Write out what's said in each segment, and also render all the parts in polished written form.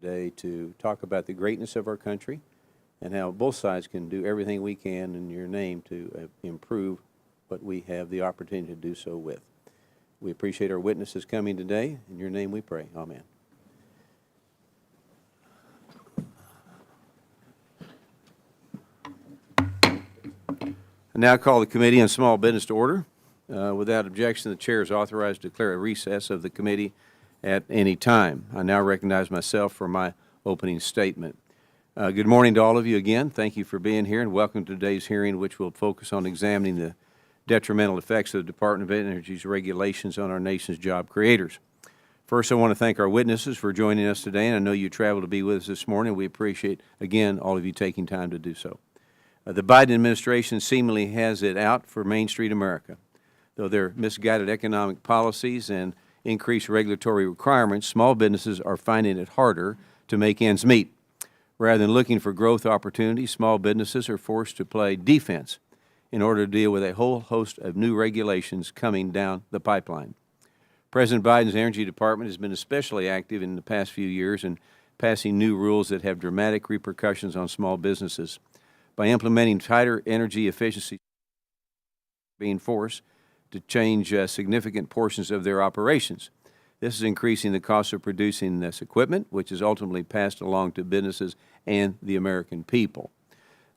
today to talk about the greatness of our country and how both sides can do everything we can in your name to improve what we have the opportunity to do so with. We appreciate our witnesses coming today. In your name we pray. Amen. I now call the Committee on Small Business to order. Without objection, the Chair is authorized to declare a recess of the committee at any time. I now recognize myself for my opening statement. Good morning to all of you again. Thank you for being here, and welcome to today's hearing, which will focus on examining the detrimental effects of the Department of Energy's regulations on our nation's job creators. First, I want to thank our witnesses for joining us today, and I know you traveled to be with us this morning. We appreciate, again, all of you taking time to do so. The Biden administration seemingly has it out for Main Street America. Though their misguided economic policies and increased regulatory requirements, small businesses are finding it harder to make ends meet. Rather than looking for growth opportunities, small businesses are forced to play defense in order to deal with a whole host of new regulations coming down the pipeline. President Biden's Energy Department has been especially active in the past few years in passing new rules that have dramatic repercussions on small businesses. By implementing tighter energy efficiency, being forced to change significant portions of their operations. This is increasing the cost of producing this equipment, which is ultimately passed along to businesses and the American people.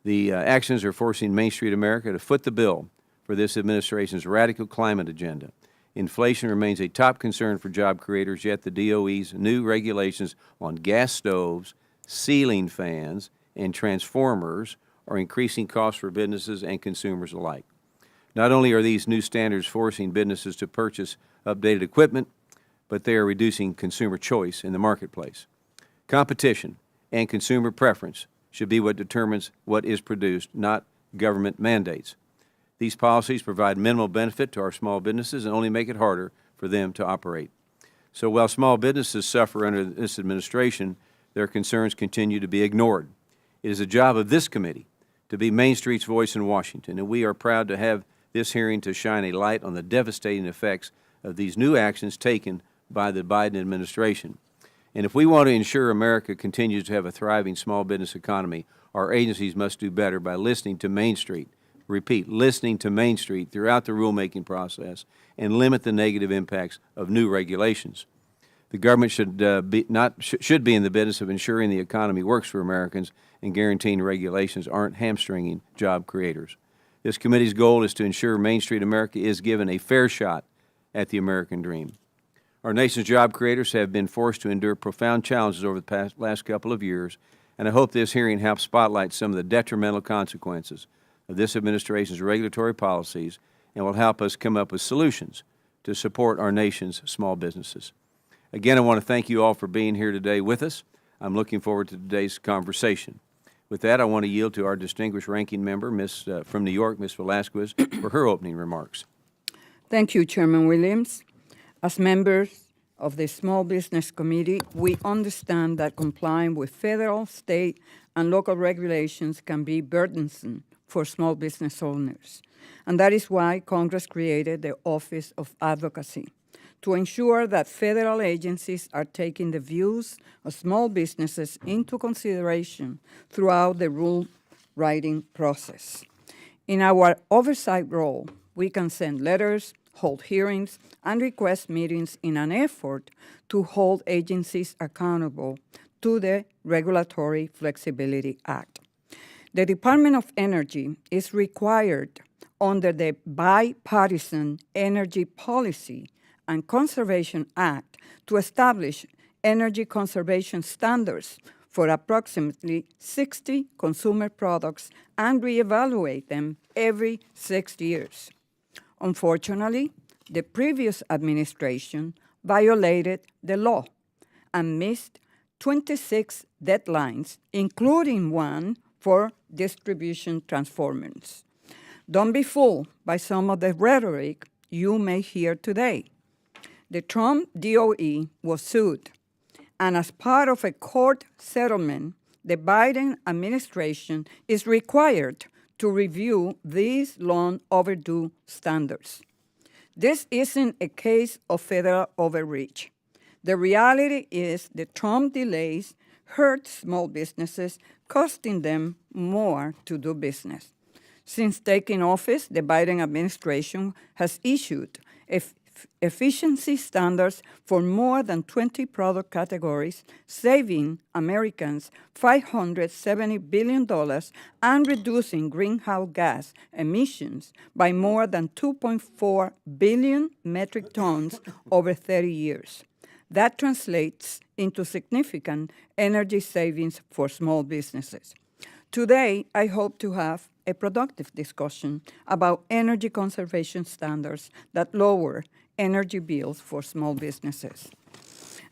The actions are forcing Main Street America to foot the bill for this administration's radical climate agenda. Inflation remains a top concern for job creators, yet the DOE's new regulations on gas stoves, ceiling fans, and transformers are increasing costs for businesses and consumers alike. Not only are these new standards forcing businesses to purchase updated equipment, but they are reducing consumer choice in the marketplace. Competition and consumer preference should be what determines what is produced, not government mandates. These policies provide minimal benefit to our small businesses and only make it harder for them to operate. So while small businesses suffer under this administration, their concerns continue to be ignored. It is the job of this committee to be Main Street's voice in Washington, and we are proud to have this hearing to shine a light on the devastating effects of these new actions taken by the Biden administration. And if we want to ensure America continues to have a thriving small business economy, our agencies must do better by listening to Main Street. Repeat, listening to Main Street throughout the rulemaking process and limit the negative impacts of new regulations. The government should be in the business of ensuring the economy works for Americans and guaranteeing regulations aren't hamstringing job creators. This committee's goal is to ensure Main Street America is given a fair shot at the American dream. Our nation's job creators have been forced to endure profound challenges over the last couple of years, and I hope this hearing helps spotlight some of the detrimental consequences of this administration's regulatory policies and will help us come up with solutions to support our nation's small businesses. Again, I want to thank you all for being here today with us. I'm looking forward to today's conversation. With that, I want to yield to our distinguished ranking member, from New York, Ms. Velasquez, for her opening remarks. Thank you, Chairman Williams. As members of the Small Business Committee, we understand that complying with federal, state, and local regulations can be burdensome for small business owners. And that is why Congress created the Office of Advocacy, to ensure that federal agencies are taking the views of small businesses into consideration throughout the rule writing process. In our oversight role, we can send letters, hold hearings, and request meetings in an effort to hold agencies accountable to the Regulatory Flexibility Act. The Department of Energy is required under the Bipartisan Energy Policy and Conservation Act to establish energy conservation standards for approximately 60 consumer products and reevaluate them every 6 years. Unfortunately, the previous administration violated the law and missed 26 deadlines, including one for distribution transformers. Don't be fooled by some of the rhetoric you may hear today. The Trump DOE was sued, and as part of a court settlement, the Biden administration is required to review these long overdue standards. This isn't a case of federal overreach. The reality is the Trump delays hurt small businesses, costing them more to do business. Since taking office, the Biden administration has issued efficiency standards for more than 20 product categories, saving Americans $570 billion and reducing greenhouse gas emissions by more than 2.4 billion metric tons over 30 years. That translates into significant energy savings for small businesses. Today, I hope to have a productive discussion about energy conservation standards that lower energy bills for small businesses.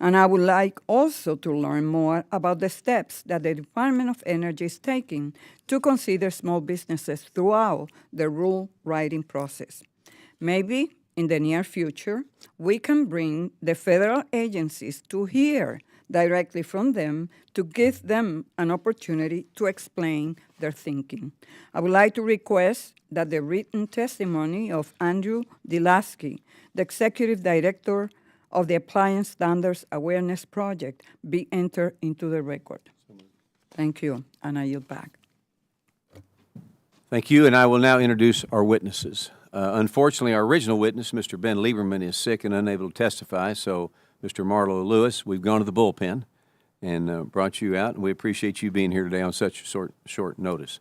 And I would like also to learn more about the steps that the Department of Energy is taking to consider small businesses throughout the rule writing process. Maybe in the near future, we can bring the federal agencies to hear directly from them to give them an opportunity to explain their thinking. I would like to request that the written testimony of Andrew Dilasky, the Executive Director of the Appliance Standards Awareness Project, be entered into the record. Thank you, and I yield back. Thank you, and I will now introduce our witnesses. Unfortunately, our original witness, Mr. Ben Lieberman, is sick and unable to testify, so Mr. Marlo Lewis, we've gone to the bullpen and brought you out, and we appreciate you being here today on such short notice.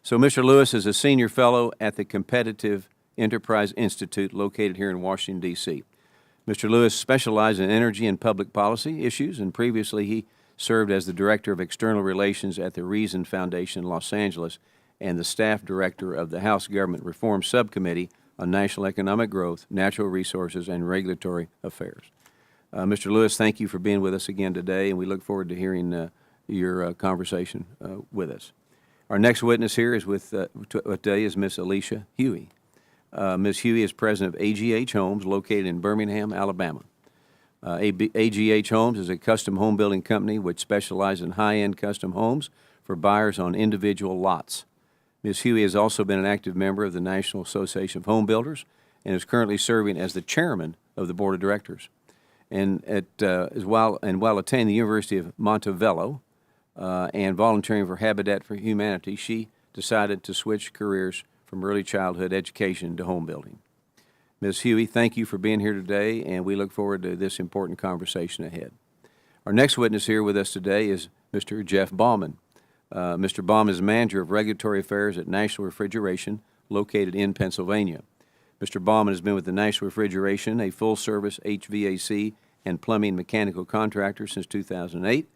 So Mr. Lewis is a senior fellow at the Competitive Enterprise Institute located here in Washington, D.C. Mr. Lewis specialized in energy and public policy issues, and previously he served as the Director of External Relations at the Reason Foundation in Los Angeles and the Staff Director of the House Government Reform Subcommittee on National Economic Growth, Natural Resources, and Regulatory Affairs. Mr. Lewis, thank you for being with us again today, and we look forward to hearing your conversation with us. Our next witness here is today is Ms. Alicia Huey. Ms. Huey is president of AGH Homes, located in Birmingham, Alabama. AGH Homes is a custom home building company which specializes in high-end custom homes for buyers on individual lots. Ms. Huey has also been an active member of the National Association of Home Builders and is currently serving as the chairman of the board of directors. And while attending the University of Montevallo and volunteering for Habitat for Humanity, she decided to switch careers from early childhood education to home building. Ms. Huey, thank you for being here today, and we look forward to this important conversation ahead. Our next witness here with us today is Mr. Jeff Balman. Mr. Balman is manager of regulatory affairs at National Refrigeration, located in Pennsylvania. Mr. Balman has been with the National Refrigeration, a full-service HVAC and plumbing mechanical contractor since 2008.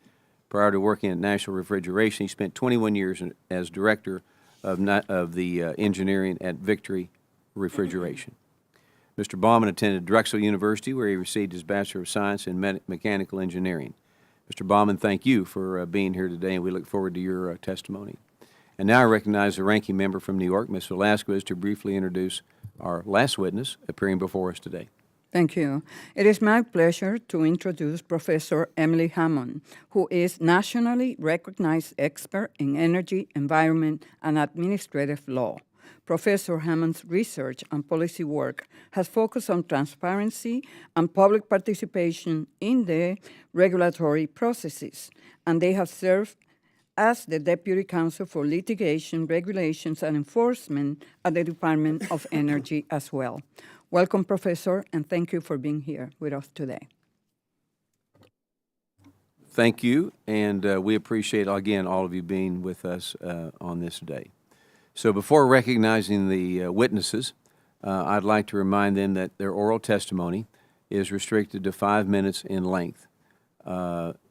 Prior to working at National Refrigeration, he spent 21 years as director of the engineering at Victory Refrigeration. Mr. Balman attended Drexel University, where he received his Bachelor of Science in Mechanical Engineering. Mr. Balman, thank you for being here today, and we look forward to your testimony. And now I recognize the ranking member from New York, Ms. Velasquez, to briefly introduce our last witness appearing before us today. Thank you. It is my pleasure to introduce Professor Emily Hammond, who is nationally recognized expert in energy, environment, and administrative law. Professor Hammond's research and policy work has focused on transparency and public participation in the regulatory processes, and they have served as the Deputy Counsel for Litigation, Regulations, and Enforcement at the Department of Energy as well. Welcome, Professor, and thank you for being here with us today. Thank you, and we appreciate, again, all of you being with us on this day. So before recognizing the witnesses, I'd like to remind them that their oral testimony is restricted to 5 minutes in length.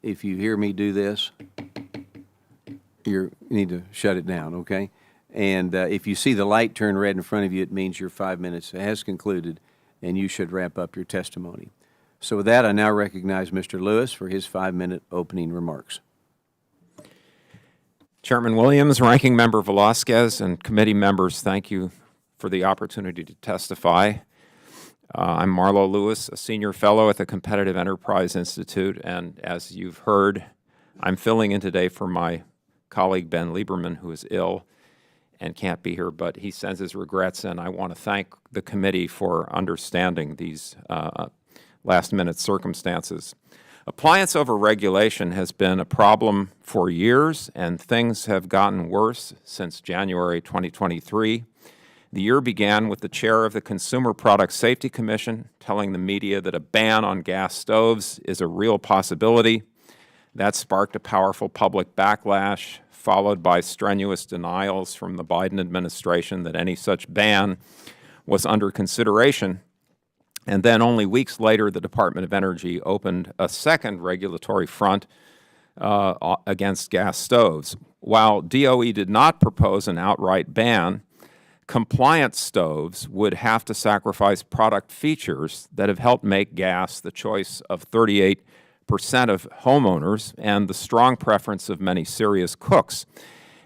If you hear me do this, you need to shut it down, okay? And if you see the light turn red in front of you, it means your 5 minutes has concluded, and you should wrap up your testimony. So with that, I now recognize Mr. Lewis for his 5-minute opening remarks. Chairman Williams, Ranking Member Velasquez, and committee members, thank you for the opportunity to testify. I'm Marlo Lewis, a senior fellow at the Competitive Enterprise Institute, and as you've heard, I'm filling in today for my colleague Ben Lieberman, who is ill and can't be here, but he sends his regrets, and I want to thank the committee for understanding these last-minute circumstances. Appliance overregulation has been a problem for years, and things have gotten worse since January 2023. The year began with the chair of the Consumer Product Safety Commission telling the media that a ban on gas stoves is a real possibility. That sparked a powerful public backlash, followed by strenuous denials from the Biden administration that any such ban was under consideration. And then only weeks later, the Department of Energy opened a second regulatory front against gas stoves. While DOE did not propose an outright ban, compliant stoves would have to sacrifice product features that have helped make gas the choice of 38% of homeowners and the strong preference of many serious cooks,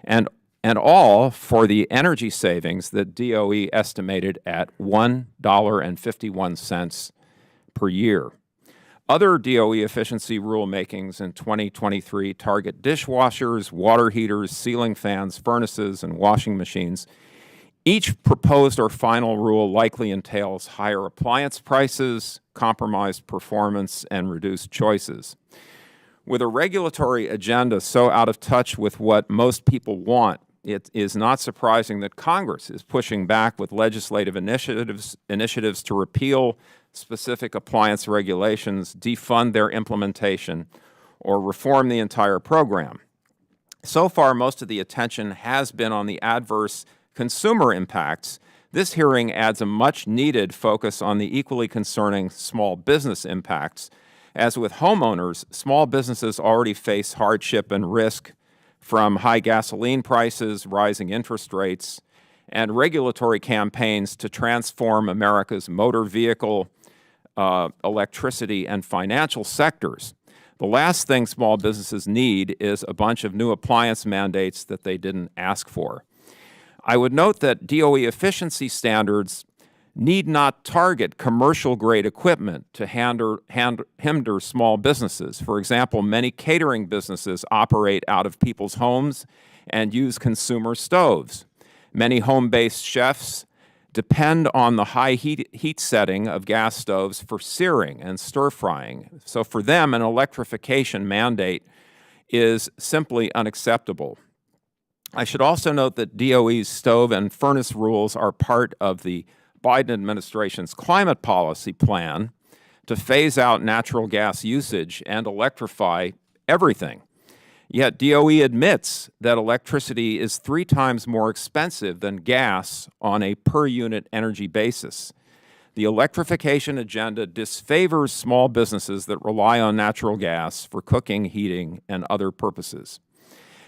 and all for the energy savings that DOE estimated at $1.51 per year. Other DOE efficiency rulemakings in 2023 target dishwashers, water heaters, ceiling fans, furnaces, and washing machines. Each proposed or final rule likely entails higher appliance prices, compromised performance, and reduced choices. With a regulatory agenda so out of touch with what most people want, it is not surprising that Congress is pushing back with legislative initiatives to repeal specific appliance regulations, defund their implementation, or reform the entire program. So far, most of the attention has been on the adverse consumer impacts. This hearing adds a much-needed focus on the equally concerning small business impacts. As with homeowners, small businesses already face hardship and risk from high gasoline prices, rising interest rates, and regulatory campaigns to transform America's motor vehicle, electricity, and financial sectors. The last thing small businesses need is a bunch of new appliance mandates that they didn't ask for. I would note that DOE efficiency standards need not target commercial-grade equipment to hinder small businesses. For example, many catering businesses operate out of people's homes and use consumer stoves. Many home-based chefs depend on the high heat setting of gas stoves for searing and stir-frying. So for them, an electrification mandate is simply unacceptable. I should also note that DOE's stove and furnace rules are part of the Biden administration's climate policy plan to phase out natural gas usage and electrify everything. Yet DOE admits that electricity is 3 times more expensive than gas on a per-unit energy basis. The electrification agenda disfavors small businesses that rely on natural gas for cooking, heating, and other purposes.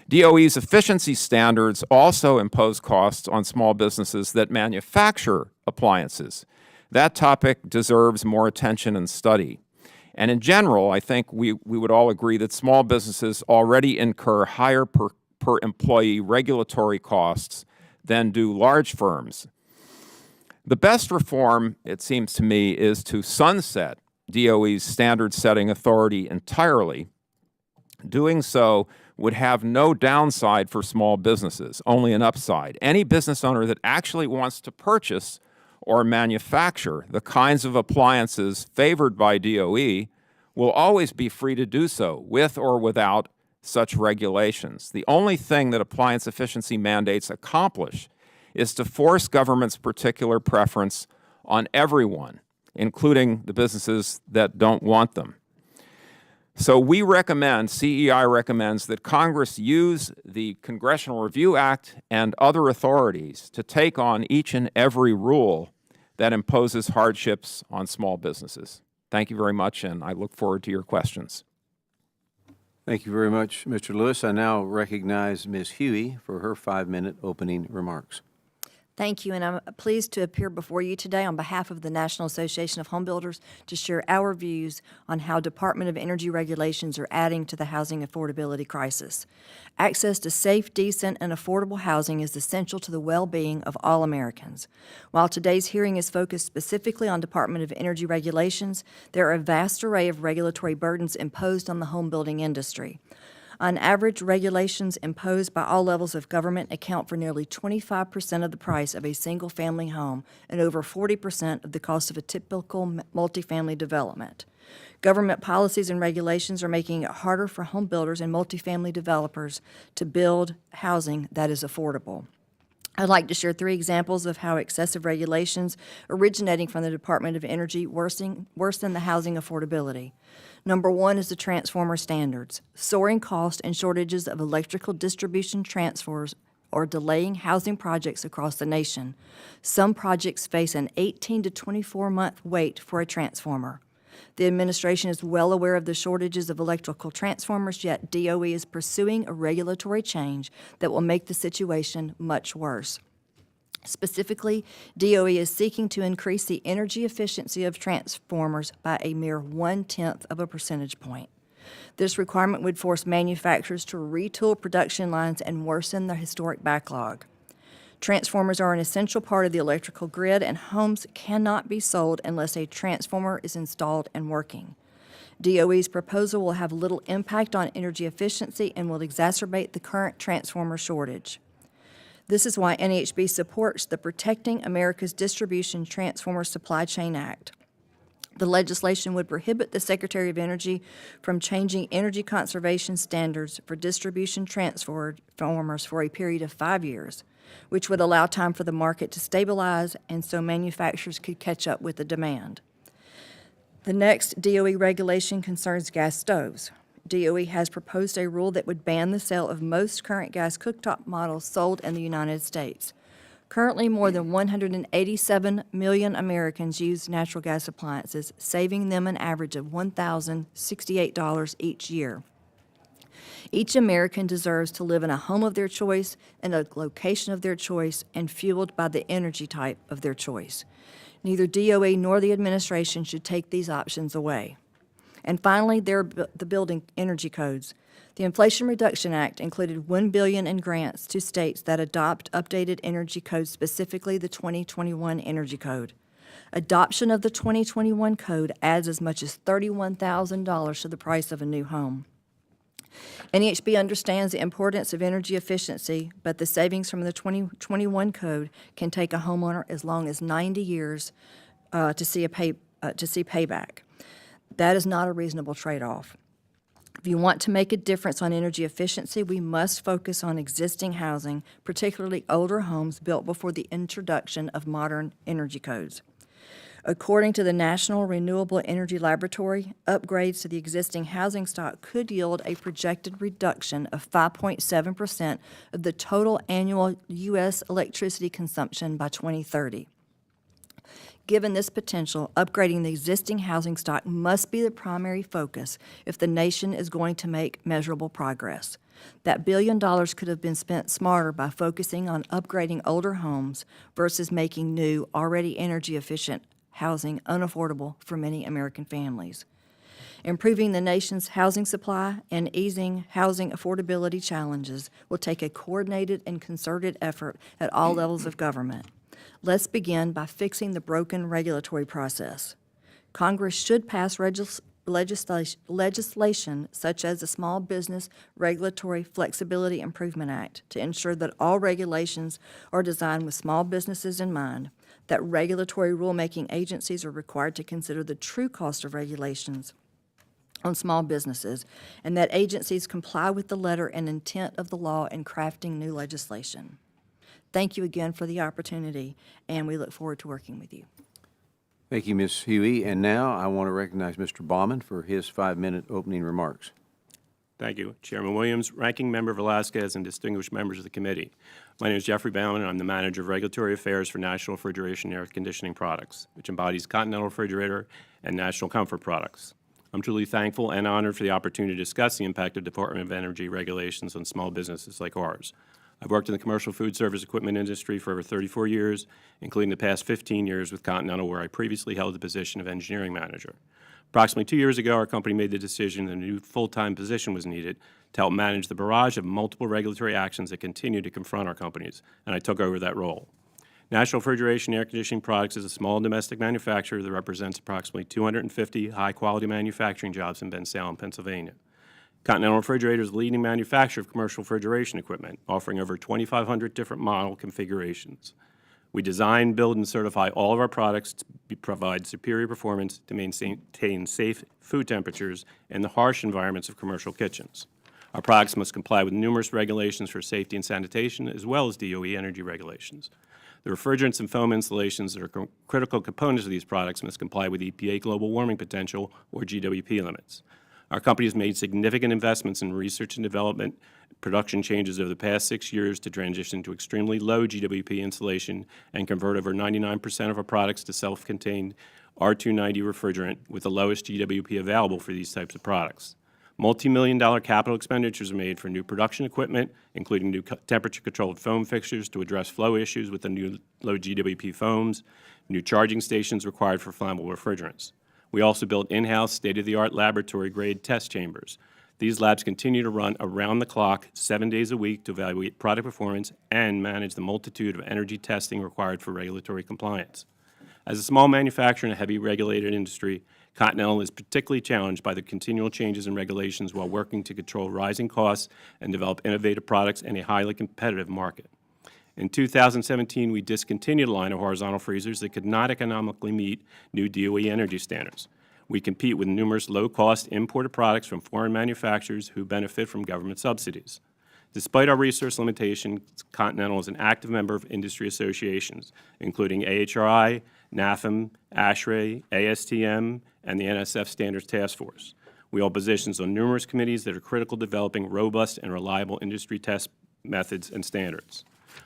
DOE's efficiency standards also impose costs on small businesses that manufacture appliances. That topic deserves more attention and study. And in general, I think we would all agree that small businesses already incur higher per employee regulatory costs than do large firms. The best reform, it seems to me, is to sunset DOE's standard-setting authority entirely. Doing so would have no downside for small businesses, only an upside. Any business owner that actually wants to purchase or manufacture the kinds of appliances favored by DOE will always be free to do so, with or without such regulations. The only thing that appliance efficiency mandates accomplish is to force government's particular preference on everyone, including the businesses that don't want them. So we recommend, CEI recommends, that Congress use the Congressional Review Act and other authorities to take on each and every rule that imposes hardships on small businesses. Thank you very much, and I look forward to your questions. Thank you very much, Mr. Lewis. I now recognize Ms. Huey for her 5-minute opening remarks. Thank you, and I'm pleased to appear before you today on behalf of the National Association of Home Builders to share our views on how Department of Energy regulations are adding to the housing affordability crisis. Access to safe, decent, and affordable housing is essential to the well-being of all Americans. While today's hearing is focused specifically on Department of Energy regulations, there are a vast array of regulatory burdens imposed on the home building industry. On average, regulations imposed by all levels of government account for nearly 25% of the price of a single-family home and over 40% of the cost of a typical multifamily development. Government policies and regulations are making it harder for home builders and multifamily developers to build housing that is affordable. I'd like to share 3 examples of how excessive regulations originating from the Department of Energy worsen the housing affordability. Number 1 is the transformer standards. Soaring costs and shortages of electrical distribution transformers are delaying housing projects across the nation. Some projects face an 18 to 24-month wait for a transformer. The administration is well aware of the shortages of electrical transformers, yet DOE is pursuing a regulatory change that will make the situation much worse. Specifically, DOE is seeking to increase the energy efficiency of transformers by a mere 1/10 of a percentage point. This requirement would force manufacturers to retool production lines and worsen their historic backlog. Transformers are an essential part of the electrical grid, and homes cannot be sold unless a transformer is installed and working. DOE's proposal will have little impact on energy efficiency and will exacerbate the current transformer shortage. This is why NEHB supports the Protecting America's Distribution Transformer Supply Chain Act. The legislation would prohibit the Secretary of from changing energy conservation standards for distribution transformers for a period of 5 years, which would allow time for the market to stabilize and so manufacturers could catch up with the demand. The next DOE regulation concerns gas stoves. DOE has proposed a rule that would ban the sale of most current gas cooktop models sold in the United States. Currently, more than 187 million Americans use natural gas appliances, saving them an average of $1,068 each year. Each American deserves to live in a home of their choice, in a location of their choice, and fueled by the energy type of their choice. Neither DOE nor the administration should take these options away. And finally, there are the building energy codes. The Inflation Reduction Act included $1 billion in grants to states that adopt updated energy codes, specifically the 2021 Energy Code. Adoption of the 2021 code adds as much as $31,000 to the price of a new home. NEHB understands the importance of energy efficiency, but the savings from the 2021 code can take a homeowner as long as 90 years to see payback. That is not a reasonable trade-off. If you want to make a difference on energy efficiency, we must focus on existing housing, particularly older homes built before the introduction of modern energy codes. According to the National Renewable Energy Laboratory, upgrades to the existing housing stock could yield a projected reduction of 5.7% of the total annual U.S. electricity consumption by 2030. Given this potential, upgrading the existing housing stock must be the primary focus if the nation is going to make measurable progress. That $1 billion could have been spent smarter by focusing on upgrading older homes versus making new, already energy-efficient housing unaffordable for many American families. Improving the nation's housing supply and easing housing affordability challenges will take a coordinated and concerted effort at all levels of government. Let's begin by fixing the broken regulatory process. Congress should pass legislation such as the Small Business Regulatory Flexibility Improvement Act to ensure that all regulations are designed with small businesses in mind, that regulatory rulemaking agencies are required to consider the true cost of regulations on small businesses, and that agencies comply with the letter and intent of the law in crafting new legislation. Thank you again for the opportunity, and we look forward to working with you. Thank you, Ms. Huey. And now I want to recognize Mr. Balman for his 5-minute opening remarks. Thank you, Chairman Williams, Ranking Member Velasquez, and distinguished members of the committee. My name is Jeffrey Balman, and I'm the Manager of Regulatory Affairs for National Refrigeration and Air Conditioning Products, which embodies Continental Refrigerator and National Comfort Products. I'm truly thankful and honored for the opportunity to discuss the impact of Department of Energy regulations on small businesses like ours. I've worked in the commercial food service equipment industry for over 34 years, including the past 15 years with Continental, where I previously held the position of engineering manager. Approximately 2 years ago, our company made the decision that a new full-time position was needed to help manage the barrage of multiple regulatory actions that continue to confront our companies, and I took over that role. National Refrigeration and Air Conditioning Products is a small domestic manufacturer that represents approximately 250 high-quality manufacturing jobs in Bensalem, Pennsylvania. Continental Refrigerator is the leading manufacturer of commercial refrigeration equipment, offering over 2,500 different model configurations. We design, build, and certify all of our products to provide superior performance to maintain safe food temperatures in the harsh environments of commercial kitchens. Our products must comply with numerous regulations for safety and sanitation, as well as DOE energy regulations. The refrigerants and foam installations that are critical components of these products must comply with EPA global warming potential, or GWP limits. Our company has made significant investments in research and development production changes over the past 6 years to transition to extremely low GWP insulation and convert over 99% of our products to self-contained R290 refrigerant with the lowest GWP available for these types of products. Multi-million-dollar capital expenditures are made for new production equipment, including new temperature-controlled foam fixtures to address flow issues with the new low GWP foams, new charging stations required for flammable refrigerants. We also built in-house state-of-the-art laboratory-grade test chambers. These labs continue to run around the clock, 7 days a week, to evaluate product performance and manage the multitude of energy testing required for regulatory compliance. As a small manufacturer in a heavy regulated industry, Continental is particularly challenged by the continual changes in regulations while working to control rising costs and develop innovative products in a highly competitive market. In 2017, we discontinued a line of horizontal freezers that could not economically meet new DOE energy standards. We compete with numerous low-cost imported products from foreign manufacturers who benefit from government subsidies. Despite our resource limitations, Continental is an active member of industry associations, including AHRI, NAFEM, ASHRAE, ASTM, and the NSF Standards Task Force. We hold positions on numerous committees that are critical to developing robust and reliable industry test methods and standards.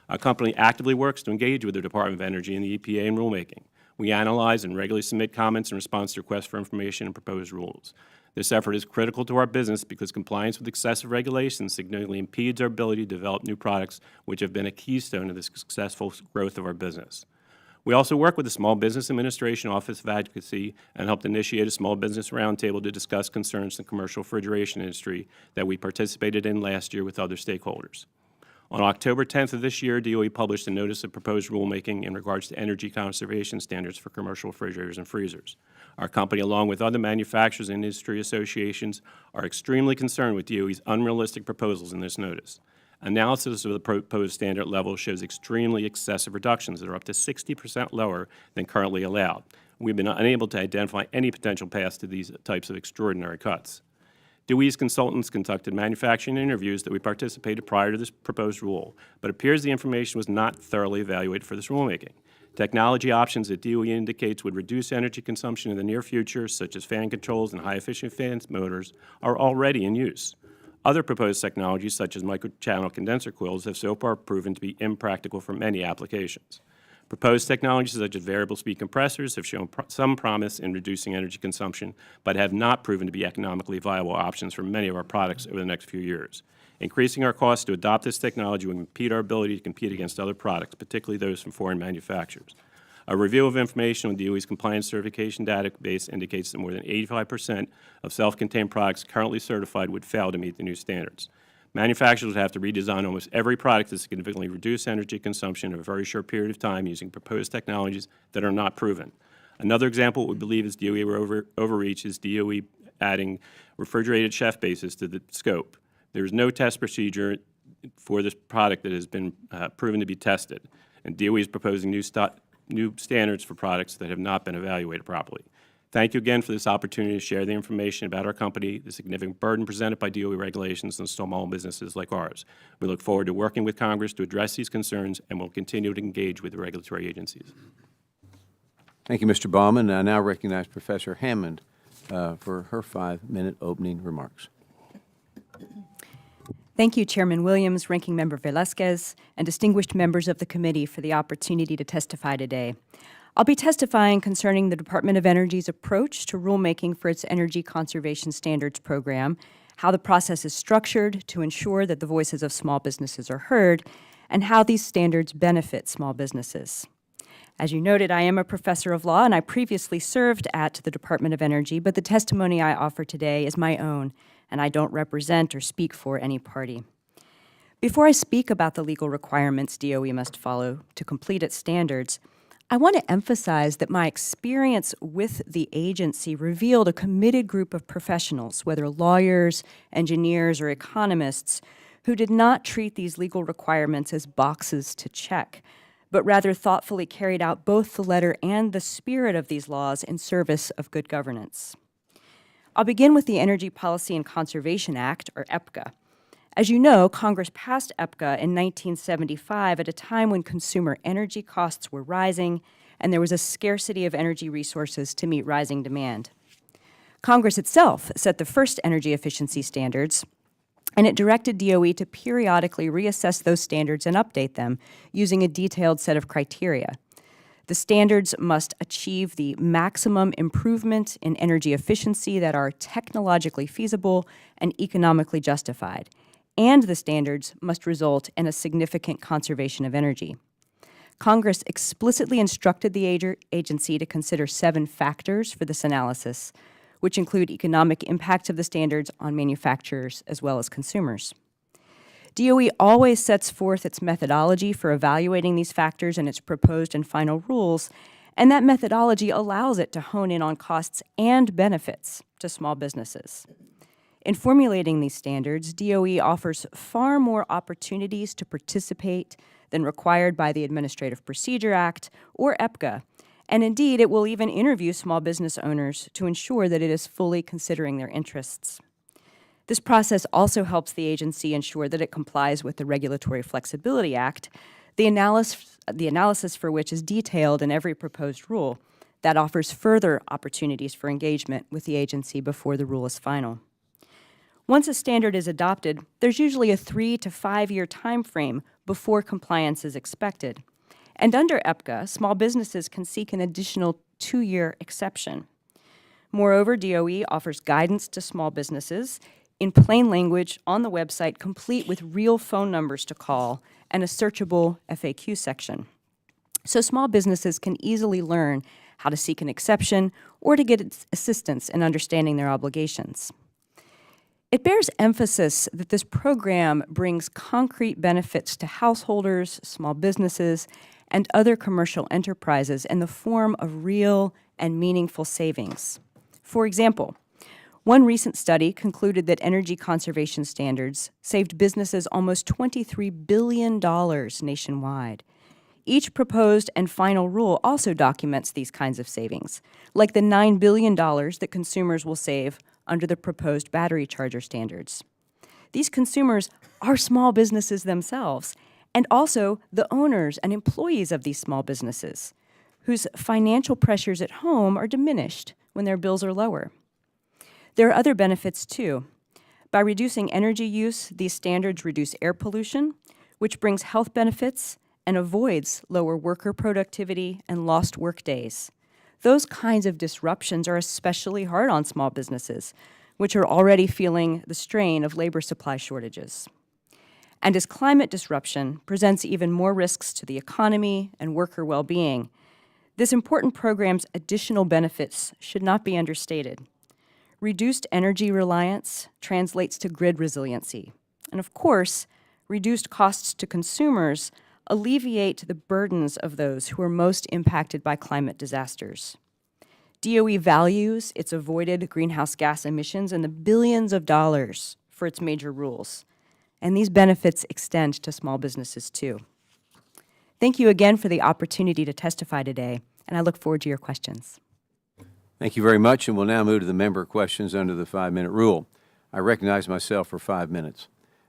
Our company actively works to engage with the Department of Energy and the EPA in rulemaking. We analyze and regularly submit comments in response to requests for information and proposed rules. This effort is critical to our business because compliance with excessive regulations significantly impedes our ability to develop new products, which have been a keystone of the successful growth of our business. We also work with the Small Business Administration Office of Advocacy and helped initiate a small business roundtable to discuss concerns in the commercial refrigeration industry that we participated in last year with other stakeholders. On October 10th of this year, DOE published a notice of proposed rulemaking in regards to energy conservation standards for commercial refrigerators and freezers. Our company, along with other manufacturers and industry associations, are extremely concerned with DOE's unrealistic proposals in this notice. Analysis of the proposed standard level shows extremely excessive reductions that are up to 60% lower than currently allowed. We've been unable to identify any potential paths to these types of extraordinary cuts. DOE's consultants conducted manufacturing interviews that we participated prior to this proposed rule, but it appears the information was not thoroughly evaluated for this rulemaking. Technology options that DOE indicates would reduce energy consumption in the near future, such as fan controls and high-efficient fan motors, are already in use. Other proposed technologies, such as microchannel condenser coils, have so far proven to be impractical for many applications. Proposed technologies such as variable speed compressors have shown some promise in reducing energy consumption, but have not proven to be economically viable options for many of our products over the next few years. Increasing our costs to adopt this technology would impede our ability to compete against other products, particularly those from foreign manufacturers. A review of information on DOE's compliance certification database indicates that more than 85% of self-contained products currently certified would fail to meet the new standards. Manufacturers would have to redesign almost every product to significantly reduce energy consumption in a very short period of time using proposed technologies that are not proven. Another example we believe is DOE overreach is DOE adding refrigerated chef bases to the scope. There is no test procedure for this product that has been proven to be tested, and DOE is proposing new standards for products that have not been evaluated properly. Thank you again for this opportunity to share the information about our company, the significant burden presented by DOE regulations on small businesses like ours. We look forward to working with Congress to address these concerns and will continue to engage with the regulatory agencies. Thank you, Mr. Balman. I now recognize Professor Hammond for her 5-minute opening remarks. Thank you, Chairman Williams, Ranking Member Velasquez, and distinguished members of the committee for the opportunity to testify today. I'll be testifying concerning the Department of Energy's approach to rulemaking for its Energy Conservation Standards Program, how the process is structured to ensure that the voices of small businesses are heard, and how these standards benefit small businesses. As you noted, I am a professor of law, and I previously served at the Department of Energy, but the testimony I offer today is my own, and I don't represent or speak for any party. Before I speak about the legal requirements DOE must follow to complete its standards, I want to emphasize that my experience with the agency revealed a committed group of professionals, whether lawyers, engineers, or economists, who did not treat these legal requirements as boxes to check, but rather thoughtfully carried out both the letter and the spirit of these laws in service of good governance. I'll begin with the Energy Policy and Conservation Act, or EPCA. As you know, Congress passed EPCA in 1975 at a time when consumer energy costs were rising and there was a scarcity of energy resources to meet rising demand. Congress itself set the first energy efficiency standards, and it directed DOE to periodically reassess those standards and update them using a detailed set of criteria. The standards must achieve the maximum improvement in energy efficiency that are technologically feasible and economically justified, and the standards must result in a significant conservation of energy. Congress explicitly instructed the agency to consider 7 factors for this analysis, which include economic impacts of the standards on manufacturers as well as consumers. DOE always sets forth its methodology for evaluating these factors in its proposed and final rules, and that methodology allows it to hone in on costs and benefits to small businesses. In formulating these standards, DOE offers far more opportunities to participate than required by the Administrative Procedure Act or EPCA, and indeed, it will even interview small business owners to ensure that it is fully considering their interests. This process also helps the agency ensure that it complies with the Regulatory Flexibility Act, the analysis for which is detailed in every proposed rule. That offers further opportunities for engagement with the agency before the rule is final. Once a standard is adopted, there's usually a 3 to 5 year time frame before compliance is expected. And under EPCA, small businesses can seek an additional 2-year exception. Moreover, DOE offers guidance to small businesses in plain language on the website, complete with real phone numbers to call and a searchable FAQ section. So small businesses can easily learn how to seek an exception or to get assistance in understanding their obligations. It bears emphasis that this program brings concrete benefits to householders, small businesses, and other commercial enterprises in the form of real and meaningful savings. For example, one recent study concluded that energy conservation standards saved businesses almost $23 billion nationwide. Each proposed and final rule also documents these kinds of savings, like the $9 billion that consumers will save under the proposed battery charger standards. These consumers are small businesses themselves, and also the owners and employees of these small businesses, whose financial pressures at home are diminished when their bills are lower. There are other benefits, too. By reducing energy use, these standards reduce air pollution, which brings health benefits and avoids lower worker productivity and lost work days. Those kinds of disruptions are especially hard on small businesses, which are already feeling the strain of labor supply shortages. And as climate disruption presents even more risks to the economy and worker well-being, this important program's additional benefits should not be understated. Reduced energy reliance translates to grid resiliency. And of course, reduced costs to consumers alleviate the burdens of those who are most impacted by climate disasters. DOE values its avoided greenhouse gas emissions in the billions of dollars for its major rules, and these benefits extend to small businesses too. Thank you again for the opportunity to testify today, and I look forward to your questions. Thank you very much, and we'll now move to the member questions under the 5-minute rule. I recognize myself for 5 minutes.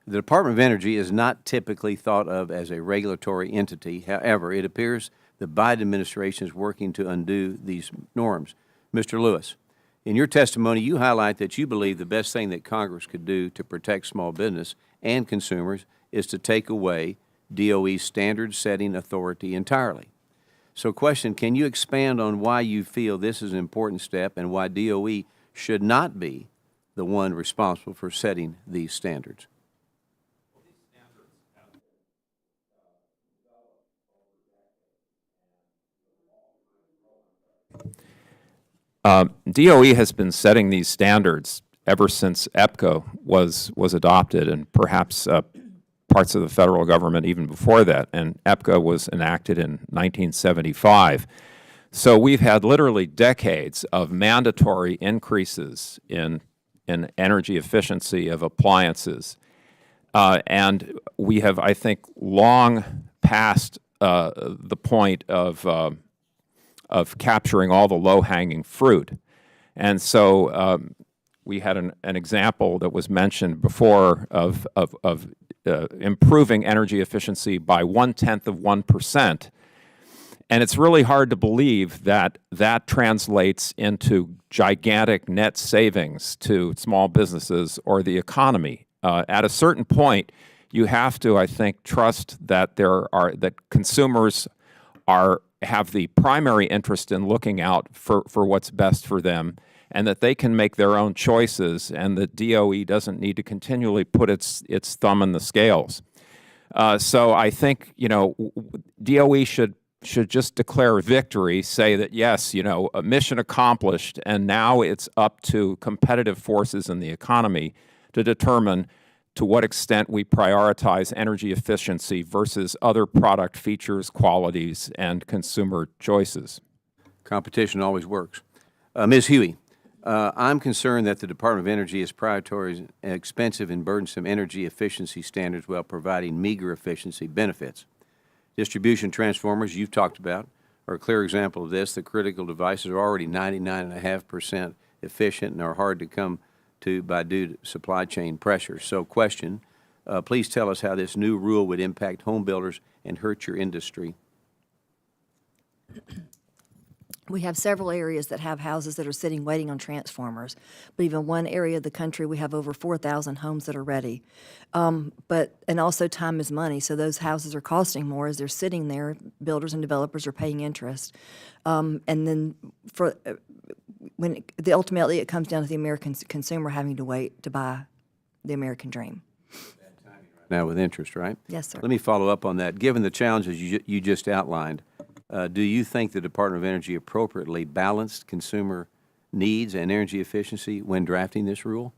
The Department of Energy is not typically thought of as a regulatory entity. However, it appears the Biden administration is working to undo these norms. Mr. Lewis, in your testimony, you highlight that you believe the best thing that Congress could do to protect small business and consumers is to take away DOE's standard-setting authority entirely. So question, can you expand on why you feel this is an important step and why DOE should not be the one responsible for setting these standards? DOE has been setting these standards ever since EPCA was adopted, and perhaps parts of the federal government even before that, and EPCA was enacted in 1975. So we've had literally decades of mandatory increases in energy efficiency of appliances. And we have, I think, long passed the point of capturing all the low-hanging fruit. And so we had an example that was mentioned before of improving energy efficiency by 0.1%. And it's really hard to believe that that translates into gigantic net savings to small businesses or the economy. At a certain point, you have to, I think, trust that that consumers have the primary interest in looking out for what's best for them, and that they can make their own choices, and that DOE doesn't need to continually put its thumb in the scales. So I think, DOE should just declare victory, say that, yes, a mission accomplished, and now it's up to competitive forces in the economy to determine to what extent we prioritize energy efficiency versus other product features, qualities, and consumer choices. Competition always works. Ms. Huey, I'm concerned that the Department of Energy is prioritizing expensive and burdensome energy efficiency standards while providing meager efficiency benefits. Distribution transformers, you've talked about, are a clear example of this. The critical devices are already 99.5% efficient and are hard to come to due to supply chain pressures. So question, please tell us how this new rule would impact home builders and hurt your industry. We have several areas that have houses that are sitting waiting on transformers, but even one area of the country, we have over 4,000 homes that are ready. And also time is money, so those houses are costing more as they're sitting there. Builders and developers are paying interest. And then ultimately it comes down to the American consumer having to wait to buy the American dream. Now with interest, right? Yes, sir. Let me follow up on that. Given the challenges you just outlined, do you think the Department of Energy appropriately balanced consumer needs and energy efficiency when drafting this rule?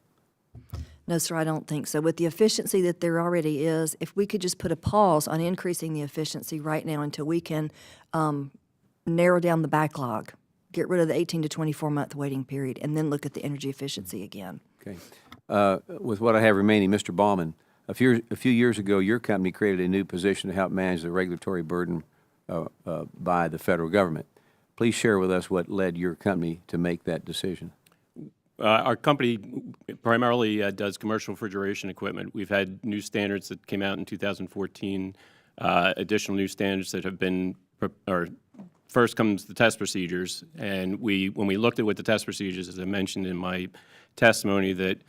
No, sir, I don't think so. With the efficiency that there already is, if we could just put a pause on increasing the efficiency right now until we can narrow down the backlog, get rid of the 18 to 24-month waiting period, and then look at the energy efficiency again. Okay. With what I have remaining, Mr. Balman, a few years ago, your company created a new position to help manage the regulatory burden by the federal government. Please share with us what led your company to make that decision. Our company primarily does commercial refrigeration equipment. We've had new standards that came out in 2014, additional new standards that have been, first comes the test procedures, and when we looked at what the test procedures, as I mentioned in my testimony, that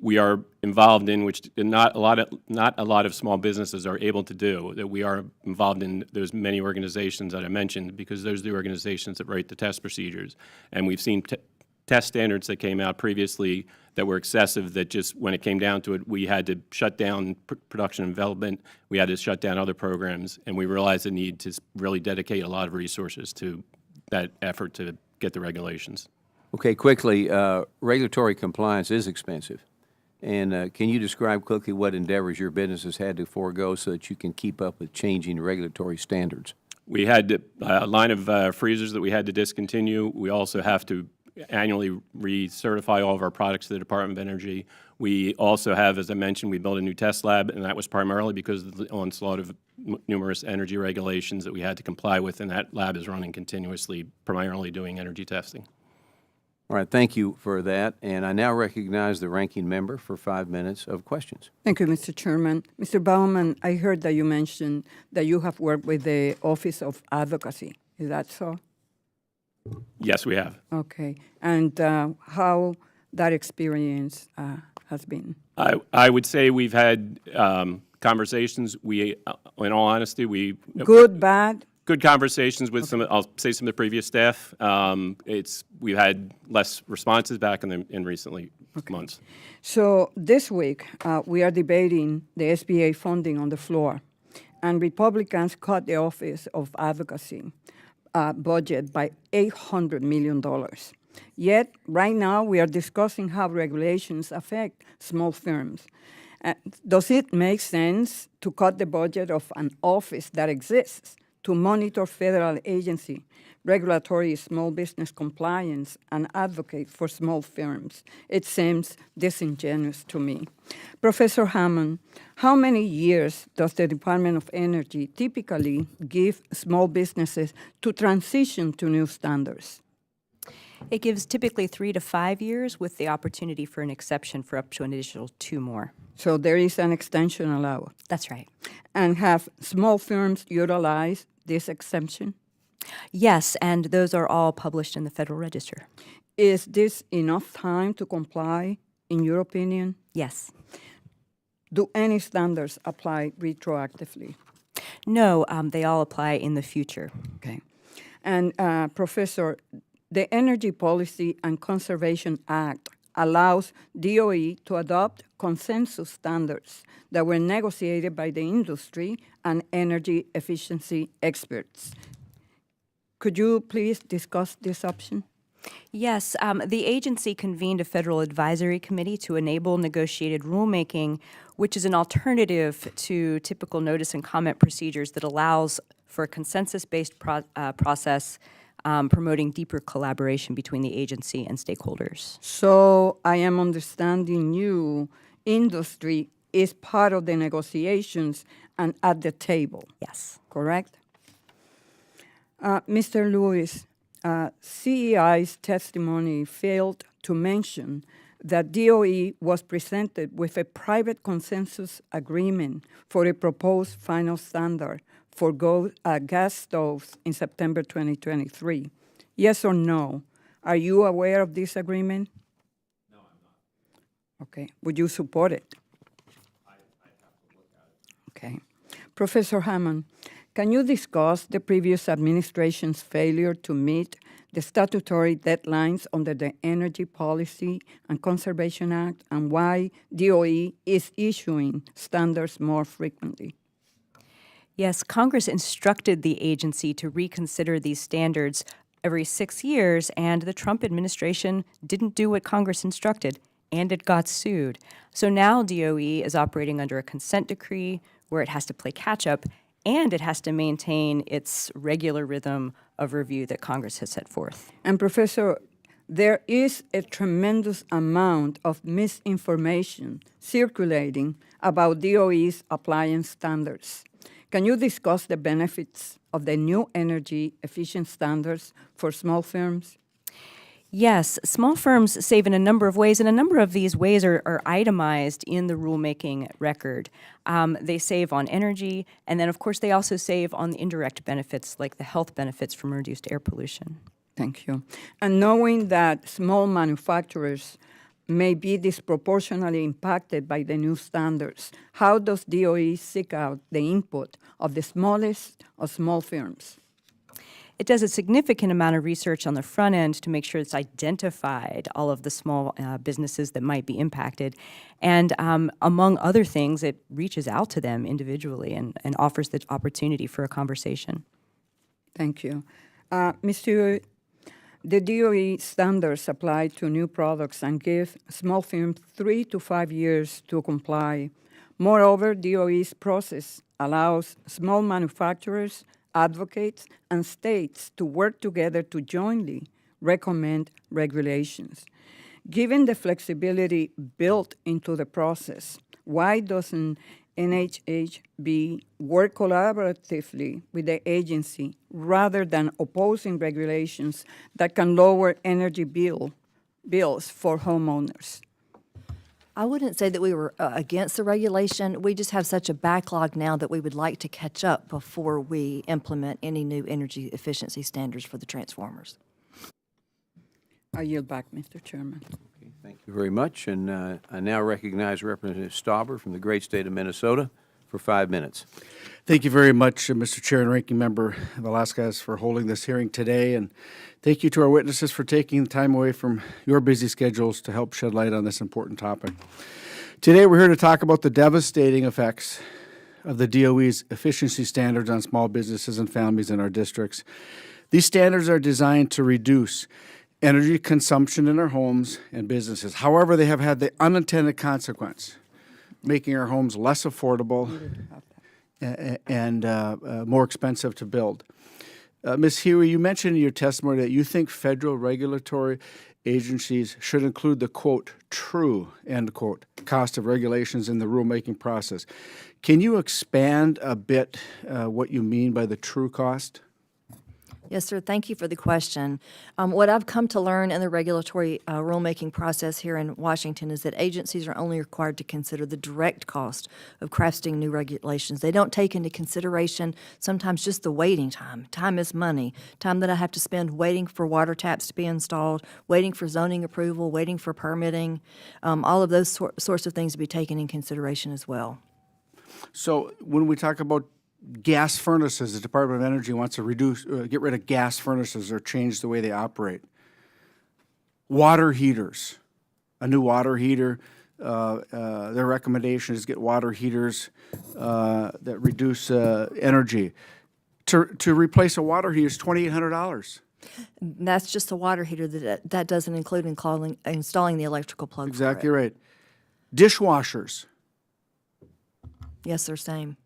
we are involved in, which not a lot of small businesses are able to do, that we are involved in those many organizations that I mentioned, because those are the organizations that write the test procedures. And we've seen test standards that came out previously that were excessive, that just when it came down to it, we had to shut down production and development, we had to shut down other programs, and we realized the need to really dedicate a lot of resources to that effort to get the regulations. Okay, quickly, regulatory compliance is expensive. And can you describe quickly what endeavors your business has had to forego so that you can keep up with changing regulatory standards? We had a line of freezers that we had to discontinue. We also have to annually recertify all of our products to the Department of Energy. We also have, as I mentioned, we built a new test lab, and that was primarily because of the onslaught of numerous energy regulations that we had to comply with, and that lab is running continuously, primarily doing energy testing. All right, thank you for that. And I now recognize the ranking member for 5 minutes of questions. Thank you, Mr. Chairman. Mr. Balman, I heard that you mentioned that you have worked with the Office of Advocacy. Is that so? Yes, we have. Okay. And how that experience has been? I would say we've had conversations. In all honesty, Good, bad? Good conversations with some. I'll say some of the previous staff. We've had less responses back in recent months. So this week we are debating the SBA funding on the floor, and Republicans cut the Office of Advocacy budget by $800 million. Yet right now we are discussing how regulations affect small firms. Does it make sense to cut the budget of an office that exists to monitor federal agency, regulatory small business compliance, and advocate for small firms? It seems disingenuous to me. Professor Hammond, how many years does the Department of Energy typically give small businesses to transition to new standards? It gives typically 3 to 5 years with the opportunity for an exception for up to an additional 2 more. So there is an extension allowed. That's right. And have small firms utilized this exemption? Yes, and those are all published in the Federal Register. Is this enough time to comply, in your opinion? Yes. Do any standards apply retroactively? No, they all apply in the future. Okay. And Professor, the Energy Policy and Conservation Act allows DOE to adopt consensus standards that were negotiated by the industry and energy efficiency experts. Could you please discuss this option? Yes, the agency convened a federal advisory committee to enable negotiated rulemaking, which is an alternative to typical notice and comment procedures that allows for a consensus-based process promoting deeper collaboration between the agency and stakeholders. So I am understanding you, industry is part of the negotiations and at the table, Yes. correct? Mr. Lewis, CEI's testimony failed to mention that DOE was presented with a private consensus agreement for a proposed final standard for gas stoves in September 2023. Yes or no? Are you aware of this agreement? No, I'm not. Okay. Would you support it? I'd have to look at it. Okay. Professor Hammond, can you discuss the previous administration's failure to meet the statutory deadlines under the Energy Policy and Conservation Act and why DOE is issuing standards more frequently? Yes, Congress instructed the agency to reconsider these standards every 6 years, and the Trump administration didn't do what Congress instructed, and it got sued. So now DOE is operating under a consent decree where it has to play catch-up, and it has to maintain its regular rhythm of review that Congress has set forth. And Professor, there is a tremendous amount of misinformation circulating about DOE's appliance standards. Can you discuss the benefits of the new energy efficient standards for small firms? Yes, small firms save in a number of ways, and a number of these ways are itemized in the rulemaking record. They save on energy, and then, of course, they also save on the indirect benefits, like the health benefits from reduced air pollution. Thank you. And knowing that small manufacturers may be disproportionately impacted by the new standards, how does DOE seek out the input of the smallest of small firms? It does a significant amount of research on the front end to make sure it's identified all of the small businesses that might be impacted. And among other things, it reaches out to them individually and offers the opportunity for a conversation. Thank you. Mr. The DOE standards apply to new products and give small firms 3 to 5 years to comply. Moreover, DOE's process allows small manufacturers, advocates, and states to work together to jointly recommend regulations. Given the flexibility built into the process, why doesn't NHHB work collaboratively with the agency rather than opposing regulations that can lower energy bills for homeowners? I wouldn't say that we were against the regulation. We just have such a backlog now that we would like to catch up before we implement any new energy efficiency standards for the transformers. I yield back, Mr. Chairman. Okay, thank you very much. And I now recognize Representative Stauber from the great state of Minnesota for 5 minutes. Thank you very much, Mr. Chair and Ranking Member Velasquez, for holding this hearing today. And thank you to our witnesses for taking the time away from your busy schedules to help shed light on this important topic. Today, we're here to talk about the devastating effects of the DOE's efficiency standards on small businesses and families in our districts. These standards are designed to reduce energy consumption in our homes and businesses. However, they have had the unintended consequence making our homes less affordable and more expensive to build. Ms. Huey, you mentioned in your testimony that you think federal regulatory agencies should include the, quote, true, end quote, cost of regulations in the rulemaking process. Can you expand a bit what you mean by the true cost? Yes, sir. Thank you for the question. What I've come to learn in the regulatory rulemaking process here in Washington is that agencies are only required to consider the direct cost of crafting new regulations. They don't take into consideration sometimes just the waiting time. Time is money. Time that I have to spend waiting for water taps to be installed, waiting for zoning approval, waiting for permitting, all of those sorts of things to be taken in consideration as well. So when we talk about gas furnaces, the Department of Energy wants to get rid of gas furnaces or change the way they operate. Water heaters, a new water heater, their recommendation is get water heaters that reduce energy. To replace a water heater is $2,800. That's just a water heater. That doesn't include installing the electrical plug. Exactly right. Dishwashers, Yes, sir, same.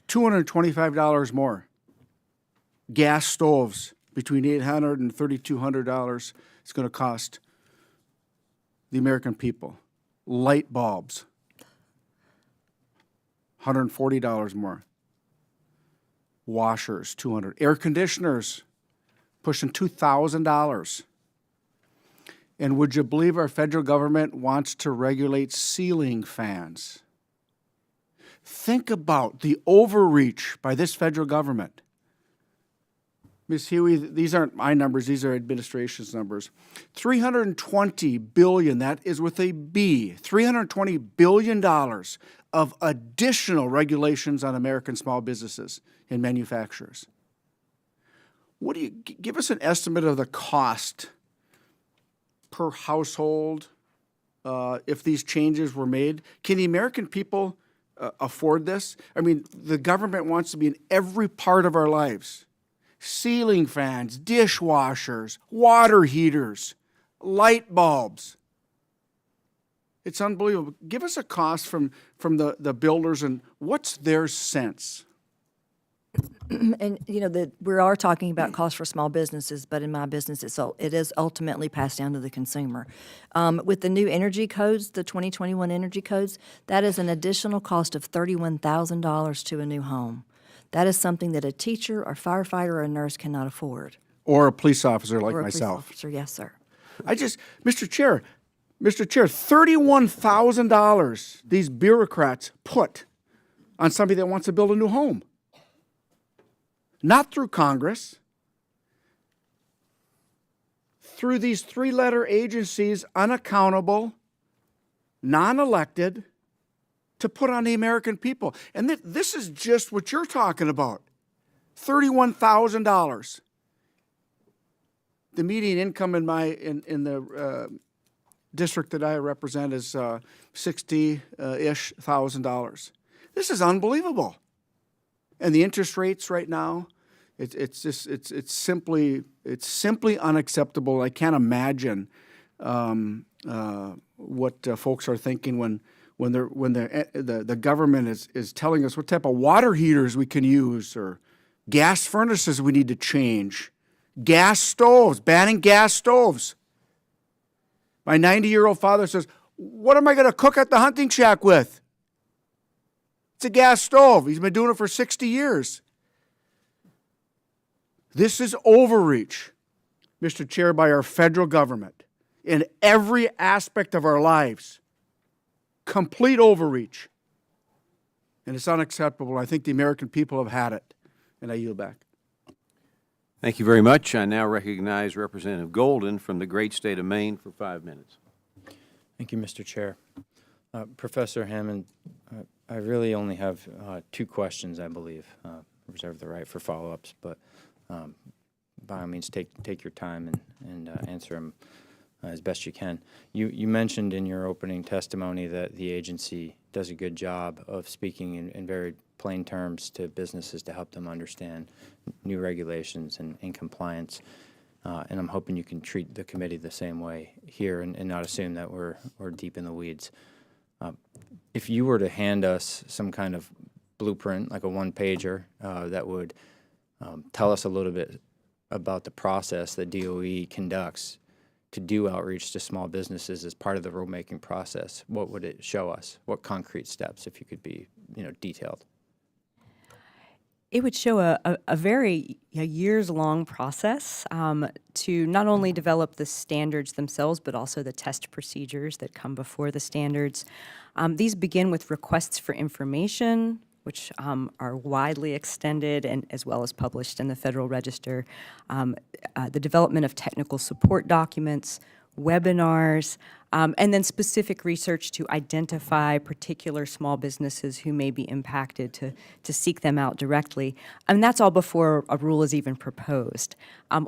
$225 more. Gas stoves, between $800 and $3,200 it's going to cost the American people. Light bulbs, $140 more. Washers, $200. Air conditioners, pushing $2,000. And would you believe our federal government wants to regulate ceiling fans? Think about the overreach by this federal government. Ms. Huey, these aren't my numbers, these are administration's numbers. $320 billion, that is with a B, $320 billion of additional regulations on American small businesses and manufacturers. What do you, give us an estimate of the cost per household if these changes were made? Can the American people afford this? I mean, the government wants to be in every part of our lives. Ceiling fans, dishwashers, water heaters, light bulbs. It's unbelievable. Give us a cost from the builders and what's their sense? And, you know, we are talking about costs for small businesses, but in my business, it is ultimately passed down to the consumer. With the new energy codes, the 2021 energy codes, that is an additional cost of $31,000 to a new home. That is something that a teacher or firefighter or a nurse cannot afford. Or a police officer like Or a myself. police officer, yes, sir. Mr. Chair, $31,000 these bureaucrats put on somebody that wants to build a new home. Not through Congress, through these three-letter agencies, unaccountable, non-elected, to put on the American people. And this is just what you're talking about, $31,000. The median income in the district that I represent is $60-ish thousand. This is unbelievable. And the interest rates right now, it's simply unacceptable. I can't imagine what folks are thinking when the government is telling us what type of water heaters we can use or gas furnaces we need to change, gas stoves, banning gas stoves. My 90-year-old father says, "What am I going to cook at the hunting shack with? It's a gas stove. He's been doing it for 60 years. This is overreach, Mr. Chair, by our federal government in every aspect of our lives. Complete overreach. And it's unacceptable. I think the American people have had it. And I yield back. Thank you very much. I now recognize Representative Golden from the great state of Maine for 5 minutes. Thank you, Mr. Chair. Professor Hammond, I really only have 2 questions, I believe. Reserve the right for follow-ups, but by all means, take your time and answer them as best you can. You mentioned in your opening testimony that the agency does a good job of speaking in very plain terms to businesses to help them understand new regulations and compliance. And I'm hoping you can treat the committee the same way here and not assume that we're deep in the weeds. if you were to hand us some kind of blueprint, like a one-pager, that would tell us a little bit about the process that DOE conducts to do outreach to small businesses as part of the rulemaking process, what would it show us? What concrete steps, if you could be, detailed? It would show a very years-long process to not only develop the standards themselves, but also the test procedures that come before the standards. These begin with requests for information, which are widely extended and as well as published in the Federal Register, the development of technical support documents, webinars, and then specific research to identify particular small businesses who may be impacted to seek them out directly. And that's all before a rule is even proposed.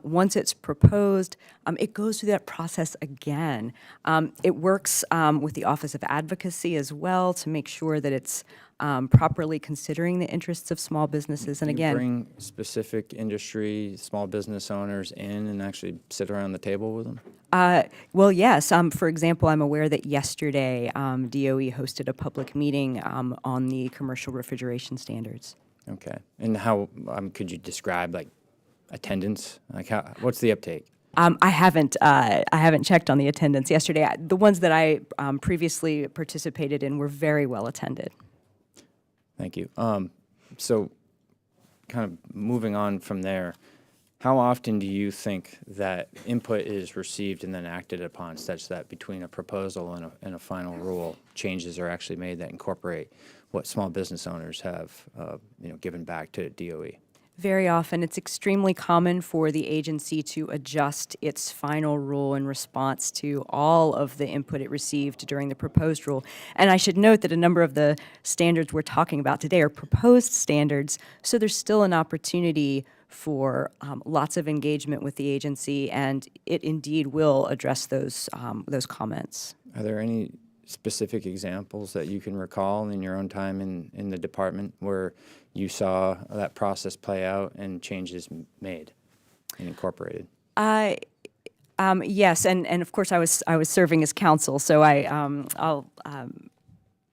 Once it's proposed, it goes through that process again. It works with the Office of Advocacy as well to make sure that it's properly considering the interests of small businesses. And Do you again, bring specific industry, small business owners in and actually sit around the table with them? well, yes. For example, I'm aware that yesterday DOE hosted a public meeting on the commercial refrigeration standards. Okay. And how could you describe like attendance? Like what's the uptake? I haven't checked on the attendance yesterday. The ones that I previously participated in were very well attended. Thank you. So kind of moving on from there, how often do you think that input is received and then acted upon such that between a proposal and a final rule, changes are actually made that incorporate what small business owners have given back to DOE? Very often, it's extremely common for the agency to adjust its final rule in response to all of the input it received during the proposed rule. And I should note that a number of the standards we're talking about today are proposed standards, so there's still an opportunity for lots of engagement with the agency, and it indeed will address those comments. Are there any specific examples that you can recall in your own time in the department where you saw that process play out and changes made and incorporated? Yes, and of course I was serving as counsel, so I'll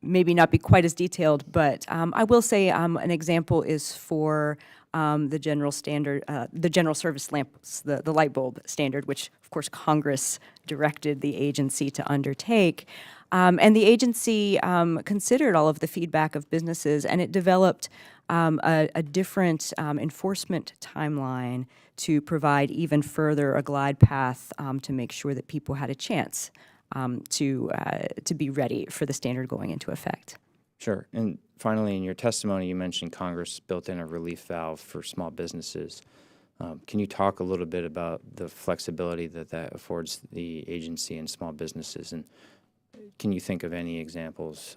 maybe not be quite as detailed, but I will say an example is for the general standard, the general service lamps, the light bulb standard, which of course Congress directed the agency to undertake. And the agency considered all of the feedback of businesses, and it developed a different enforcement timeline to provide even further a glide path to make sure that people had a chance to be ready for the standard going into effect. Sure. And finally, in your testimony, you mentioned Congress built in a relief valve for small businesses. Can you talk a little bit about the flexibility that affords the agency and small businesses? And can you think of any examples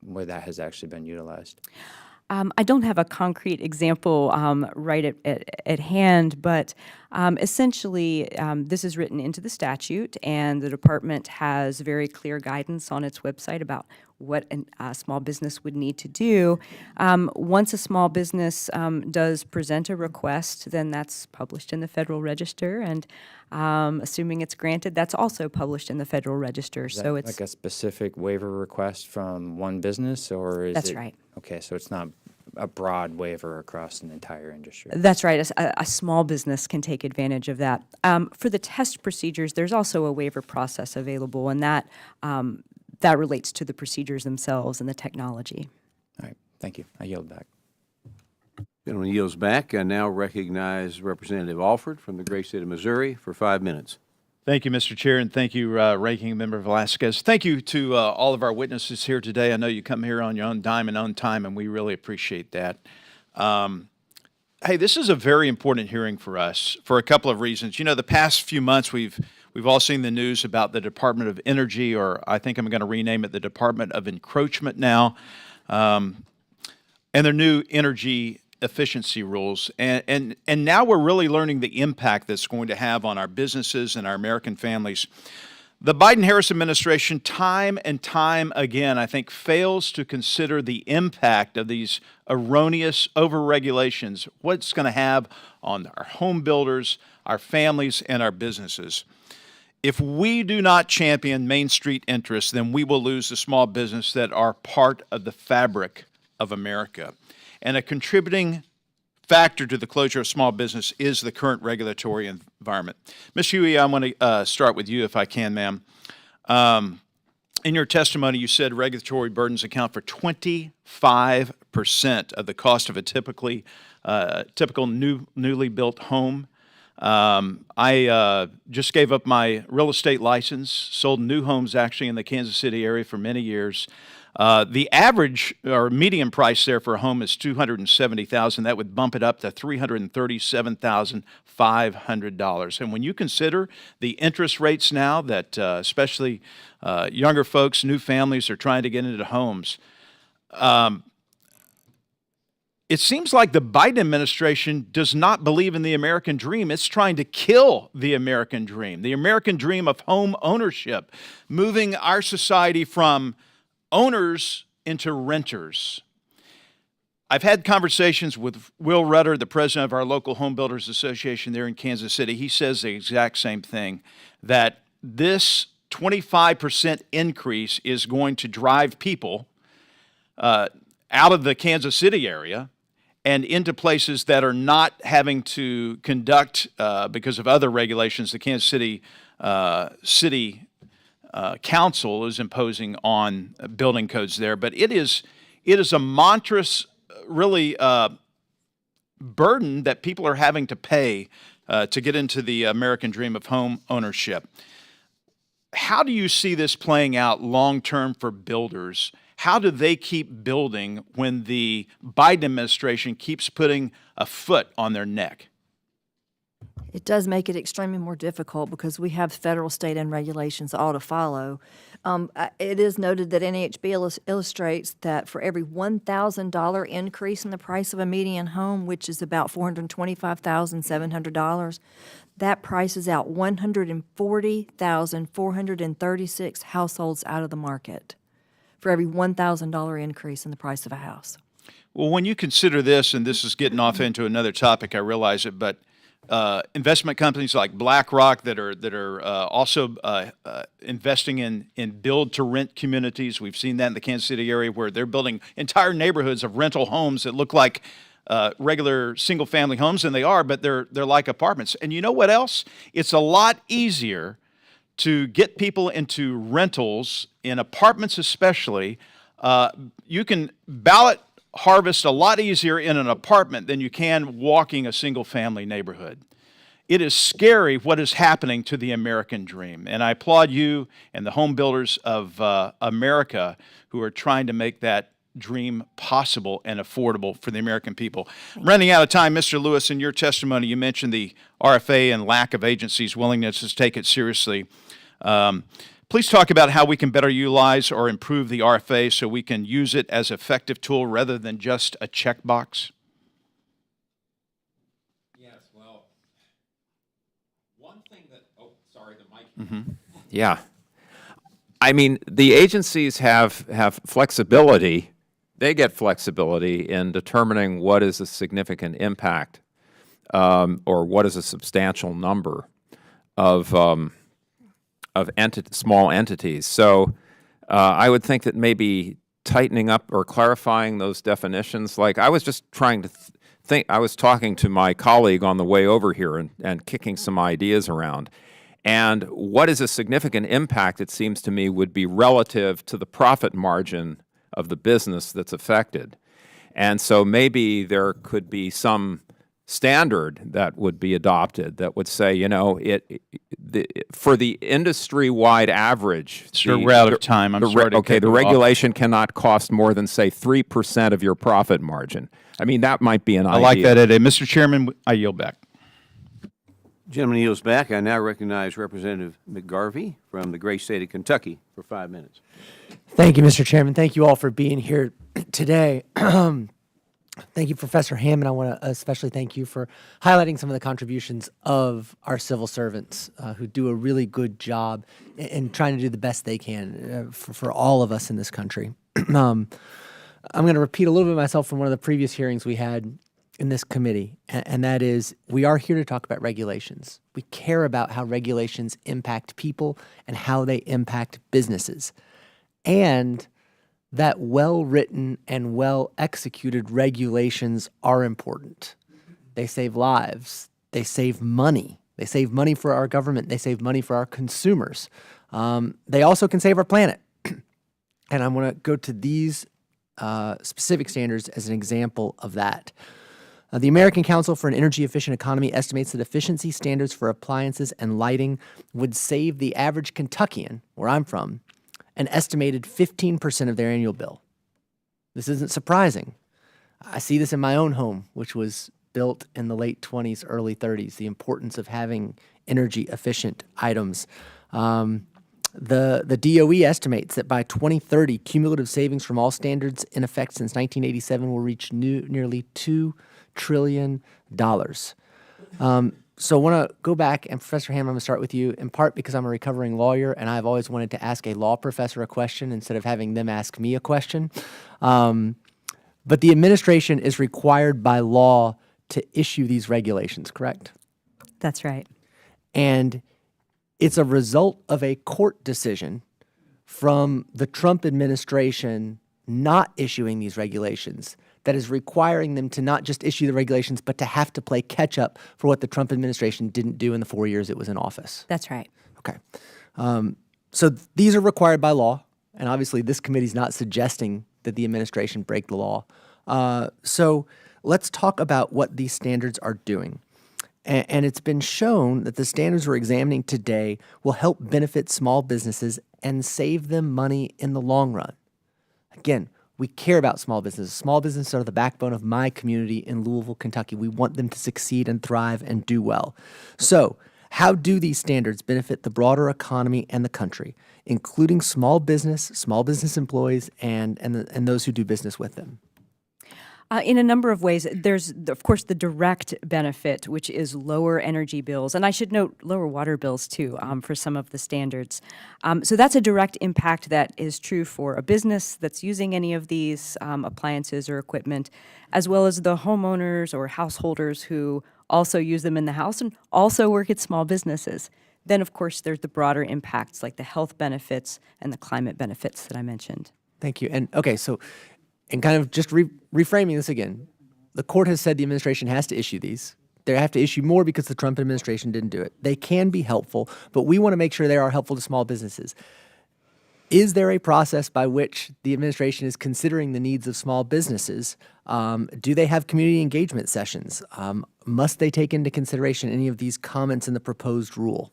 where that has actually been utilized? I don't have a concrete example right at hand, but essentially this is written into the statute, and the department has very clear guidance on its website about what a small business would need to do. Once a small business does present a request, then that's published in the Federal Register, and assuming it's granted, that's also published in the Federal Register. Is So that it's like a specific waiver request from one business, or is That's it? right. Okay, so it's not a broad waiver across an entire industry. That's right. A small business can take advantage of that. For the test procedures, there's also a waiver process available, and that relates to the procedures themselves and the technology. All right, thank you. I yield back. Gentleman yields back. I now recognize Representative Alford from the great state of Missouri for 5 minutes. Thank you, Mr. Chair, and thank you, Ranking Member Velasquez. Thank you to all of our witnesses here today. I know you come here on your own dime and own time, and we really appreciate that. Hey, this is a very important hearing for us for a couple of reasons. You know, the past few months we've all seen the news about the Department of Energy, or I think I'm going to rename it the Department of Encroachment now, and their new energy efficiency rules. And now we're really learning the impact that's going to have on our businesses and our American families. The Biden-Harris administration, time and time again, I think, fails to consider the impact of these erroneous overregulations, what it's going to have on our home builders, our families, and our businesses. if we do not champion Main Street interests, then we will lose the small business that are part of the fabric of America. And a contributing factor to the closure of small business is the current regulatory environment. Ms. Huey, I want to start with you if I can, ma'am. In your testimony, you said regulatory burdens account for 25% of the cost of a typical newly built home. I just gave up my real estate license, sold new homes actually in the Kansas City area for many years. The average or median price there for a home is $270,000. That would bump it up to $337,500. And when you consider the interest rates now that especially younger folks, new families are trying to get into homes, it seems like the Biden administration does not believe in the American dream. It's trying to kill the American dream of home ownership, moving our society from owners into renters. I've had conversations with Will Rutter, the president of our local home builders association there in Kansas City. He says the exact same thing, that this 25% increase is going to drive people out of the Kansas City area and into places that are not having to conduct, because of other regulations, the Kansas City Council is imposing on building codes there. But it is a monstrous, really, burden that people are having to pay to get into the American dream of home ownership. How do you see this playing out long-term for builders? How do they keep building when the Biden administration keeps putting a foot on their neck? It does make it extremely more difficult because we have federal, state, and regulations all to follow. It is noted that NAHB illustrates that for every $1,000 increase in the price of a median home, which is about $425,700, that prices out 140,436 households out of the market for every $1,000 increase in the price of a house. Well, when you consider this, and this is getting off into another topic, I realize it, but investment companies like BlackRock that are also investing in build-to-rent communities. We've seen that in the Kansas City area where they're building entire neighborhoods of rental homes that look like regular single-family homes, and they are, but they're like apartments. And you know what else? It's a lot easier to get people into rentals, in apartments especially. You can ballot harvest a lot easier in an apartment than you can walking a single-family neighborhood. It is scary what is happening to the American dream, and I applaud you and the home builders of America who are trying to make that dream possible and affordable for the American people. I'm running out of time. Mr. Lewis, in your testimony, you mentioned the RFA and lack of agencies' willingness to take it seriously. Please talk about how we can better utilize or improve the RFA so we can use it as an effective tool rather than just a checkbox. Yes, well, one thing that, sorry, the mic. Yeah. I mean, the agencies have flexibility. They get flexibility in determining what is a significant impact or what is a substantial number of small entities. So I would think that maybe tightening up or clarifying those definitions, like I was just trying to think, I was talking to my colleague on the way over here and kicking some ideas around. And what is a significant impact, it seems to me, would be relative to the profit margin of the business that's affected. And so maybe there could be some standard that would be adopted that would say, you know, for the industry-wide average. Sir, we're out of time. I'm sorry to okay, cut the you off. regulation cannot cost more than, say, 3% of your profit margin. I mean, that might be an idea. I like that, Eddie. Mr. Chairman, I yield back. Gentleman yields back. I now recognize Representative McGarvey from the great state of Kentucky for 5 minutes. Thank you, Mr. Chairman. Thank you all for being here today. Thank you, Professor Hammond. I want to especially thank you for highlighting some of the contributions of our civil servants who do a really good job in trying to do the best they can for all of us in this country. I'm going to repeat a little bit myself from one of the previous hearings we had. in this committee, and that is we are here to talk about regulations. We care about how regulations impact people and how they impact businesses. And that well-written and well-executed regulations are important. They save lives. They save money. They save money for our government. They save money for our consumers. They also can save our planet. And I want to go to these specific standards as an example of that. The American Council for an Energy Efficient Economy estimates that efficiency standards for appliances and lighting would save the average Kentuckian, where I'm from, an estimated 15% of their annual bill. This isn't surprising. I see this in my own home, which was built in the late 20s, early 30s, the importance of having energy efficient items. The DOE estimates that by 2030, cumulative savings from all standards in effect since 1987 will reach nearly $2 trillion. So I want to go back, and Professor Hammond, I'm going to start with you, in part because I'm a recovering lawyer, and I've always wanted to ask a law professor a question instead of having them ask me a question. But the administration is required by law to issue these regulations, correct? That's right. And it's a result of a court decision from the Trump administration not issuing these regulations that is requiring them to not just issue the regulations, but to have to play catch up for what the Trump administration didn't do in the 4 years it was in office. That's right. Okay. So these are required by law, and obviously this committee's not suggesting that the administration break the law. So let's talk about what these standards are doing. And it's been shown that the standards we're examining today will help benefit small businesses and save them money in the long run. Again, we care about small businesses. Small businesses are the backbone of my community in Louisville, Kentucky. We want them to succeed and thrive and do well. So how do these standards benefit the broader economy and the country, including small business employees, and those who do business with them? In a number of ways. There's, of course, the direct benefit, which is lower energy bills. And I should note lower water bills, too, for some of the standards. So that's a direct impact that is true for a business that's using any of these appliances or equipment, as well as the homeowners or householders who also use them in the house and also work at small businesses. Then, of course, there's the broader impacts like the health benefits and the climate benefits that I mentioned. Thank you. And okay, so and kind of just reframing this again, the court has said the administration has to issue these. They have to issue more because the Trump administration didn't do it. They can be helpful, but we want to make sure they are helpful to small businesses. Is there a process by which the administration is considering the needs of small businesses? Do they have community engagement sessions? Must they take into consideration any of these comments in the proposed rule?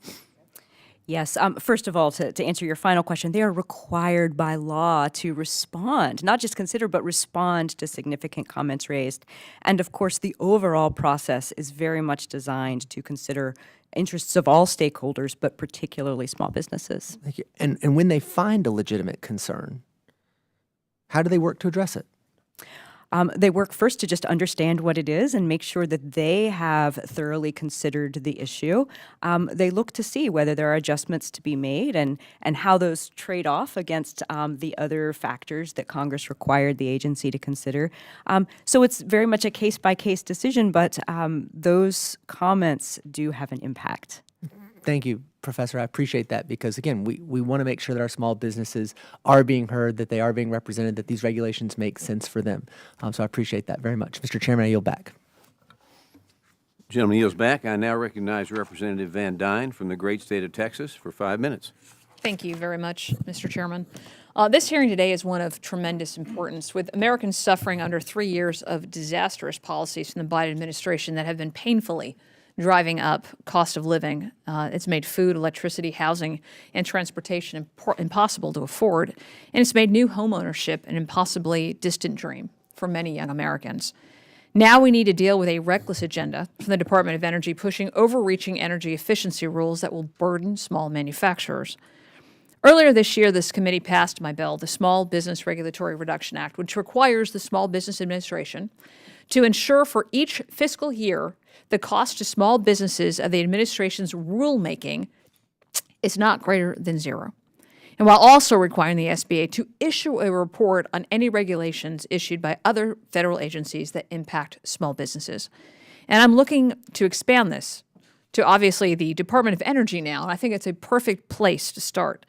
Yes. First of all, to answer your final question, they are required by law to respond, not just consider, but respond to significant comments raised. And of course, the overall process is very much designed to consider interests of all stakeholders, but particularly small businesses. Thank you. And when they find a legitimate concern, how do they work to address it? They work first to just understand what it is and make sure that they have thoroughly considered the issue. They look to see whether there are adjustments to be made and how those trade off against the other factors that Congress required the agency to consider. So it's very much a case-by-case decision, but those comments do have an impact. Thank you, Professor. I appreciate that because, again, we want to make sure that our small businesses are being heard, that they are being represented, that these regulations make sense for them. So I appreciate that very much. Mr. Chairman, I yield back. Gentleman yields back. I now recognize Representative Van Dyne from the great state of Texas for 5 minutes. Thank you very much, Mr. Chairman. This hearing today is one of tremendous importance, with Americans suffering under 3 years of disastrous policies from the Biden administration that have been painfully driving up cost of living. It's made food, electricity, housing, and transportation impossible to afford, and it's made new home ownership an impossibly distant dream for many young Americans. Now we need to deal with a reckless agenda from the Department of Energy pushing overreaching energy efficiency rules that will burden small manufacturers. Earlier this year, this committee passed my bill, the Small Business Regulatory Reduction Act, which requires the Small Business Administration to ensure for each fiscal year the cost to small businesses of the administration's rulemaking is not greater than zero. and while also requiring the SBA to issue a report on any regulations issued by other federal agencies that impact small businesses. And I'm looking to expand this to obviously the Department of Energy now, and I think it's a perfect place to start.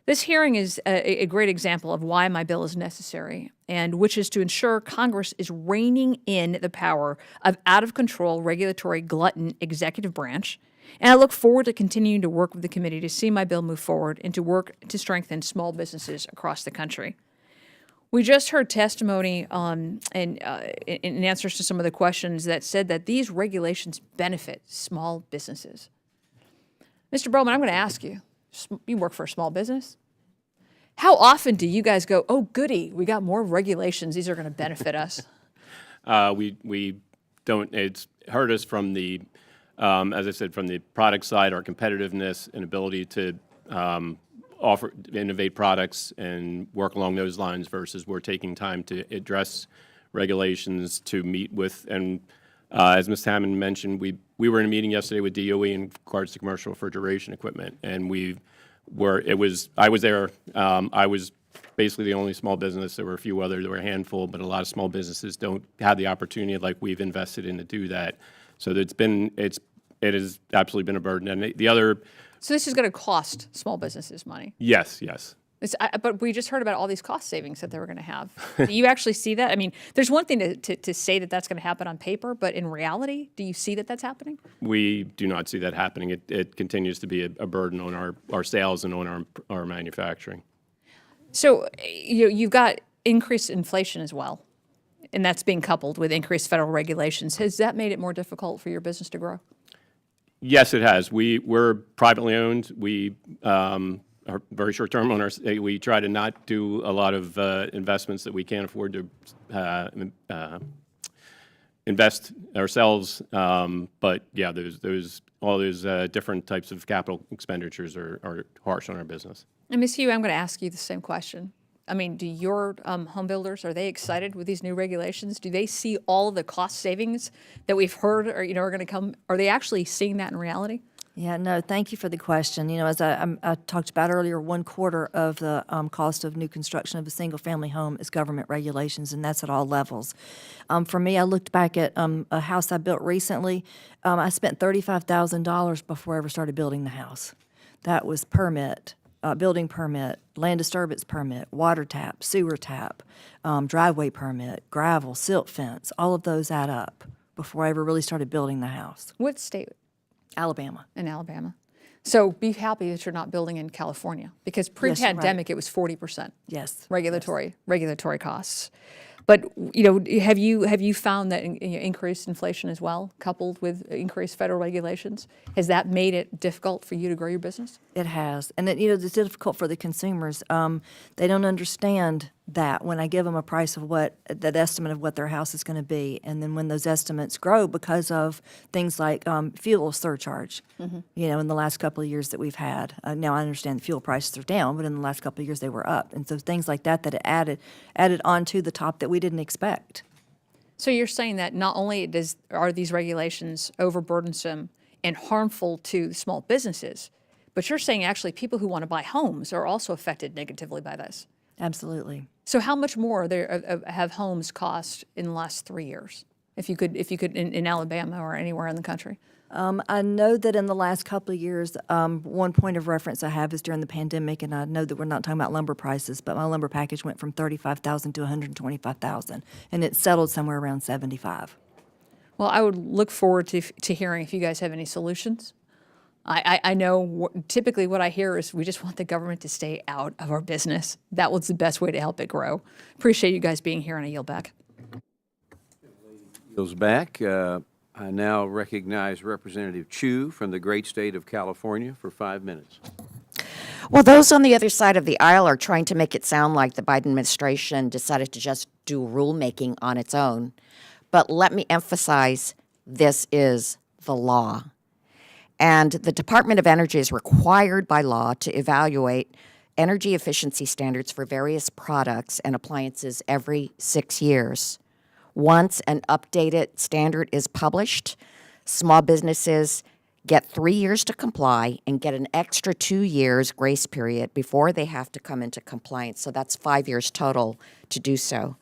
This hearing is a great example of why my bill is necessary, and which is to ensure Congress is reining in the power of out-of-control regulatory glutton executive branch. And I look forward to continuing to work with the committee to see my bill move forward and to work to strengthen small businesses across the country. We just heard testimony in answers to some of the questions that said that these regulations benefit small businesses. Mr. Balman, I'm going to ask you, you work for a small business. How often do you guys go, oh, goody, we got more regulations, these are going to benefit us? We don't, it's hurt us from the, as I said, from the product side, our competitiveness and ability to innovate products and work along those lines versus we're taking time to address regulations to meet with. And as Ms. Hammond mentioned, we were in a meeting yesterday with DOE in regards to commercial refrigeration equipment, and I was there. I was basically the only small business. There were a few others. There were a handful, but a lot of small businesses don't have the opportunity like we've invested in to do that. So it has absolutely been a burden. And the other. So this is going to cost small businesses money. Yes. But we just heard about all these cost savings that they were going to have. Do you actually see that? I mean, there's one thing to say that that's going to happen on paper, but in reality, do you see that that's happening? We do not see that happening. It continues to be a burden on our sales and on our manufacturing. So you've got increased inflation as well, and that's being coupled with increased federal regulations. Has that made it more difficult for your business to grow? Yes, it has. We're privately owned. We are very short-term on we try to not do a lot of investments that we can't afford to invest ourselves. But yeah, all those different types of capital expenditures are harsh on our business. And Ms. Huey, I'm going to ask you the same question. I mean, do your home builders, are they excited with these new regulations? Do they see all of the cost savings that we've heard are going to come? Are they actually seeing that in reality? Yeah, no, thank you for the question. You know, as I talked about earlier, 1/4 of the cost of new construction of a single-family home is government regulations, and that's at all levels. For me, I looked back at a house I built recently. I spent $35,000 before I ever started building the house. That was permit, building permit, land disturbance permit, water tap, sewer tap, driveway permit, gravel, silt fence. All of those add up before I ever really started building the house. What state? Alabama. In Alabama. So be happy that you're not building in California, because pre-pandemic it was 40%. Yes. Regulatory costs. But have you found that increased inflation as well, coupled with increased federal regulations, has that made it difficult for you to grow your business? It has, and it's difficult for the consumers. They don't understand that when I give them a price of that estimate of what their house is going to be, and then when those estimates grow because of things like fuel surcharge, in the last couple of years that we've had. Now I understand the fuel prices are down, but in the last couple of years they were up, and so things like that it added on to the top that we didn't expect. So you're saying that not only are these regulations overburdensome and harmful to small businesses, but you're saying actually people who want to buy homes are also affected negatively by this. Absolutely. So how much more have homes cost in the last 3 years, if you could in Alabama or anywhere in the country? I know that in the last couple of years, one point of reference I have is during the pandemic, and I know that we're not talking about lumber prices, but my lumber package went from $35,000 to $125,000, and it settled somewhere around $75,000. Well, I would look forward to hearing if you guys have any solutions. I know typically what I hear is we just want the government to stay out of our business. That was the best way to help it grow. Appreciate you guys being here, and I yield back. Yields back. I now recognize Representative Chu from the great state of California for 5 minutes. Well, those on the other side of the aisle are trying to make it sound like the Biden administration decided to just do rulemaking on its own. But let me emphasize, this is the law. And the Department of Energy is required by law to evaluate energy efficiency standards for various products and appliances every 6 years. Once an updated standard is published, small businesses get 3 years to comply and get an extra 2 years grace period before they have to come into compliance. So that's 5 years total to do so.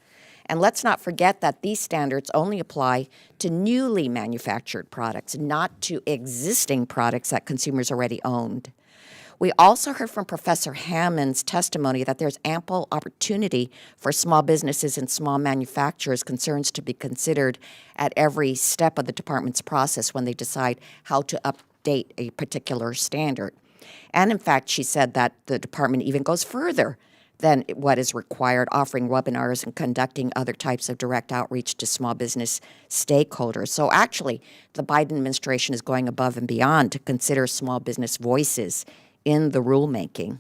And let's not forget that these standards only apply to newly manufactured products, not to existing products that consumers already owned. We also heard from Professor Hammond's testimony that there's ample opportunity for small businesses and small manufacturers' concerns to be considered at every step of the department's process when they decide how to update a particular standard. And in fact, she said that the department even goes further than what is required, offering webinars and conducting other types of direct outreach to small business stakeholders. So actually, the Biden administration is going above and beyond to consider small business voices in the rulemaking.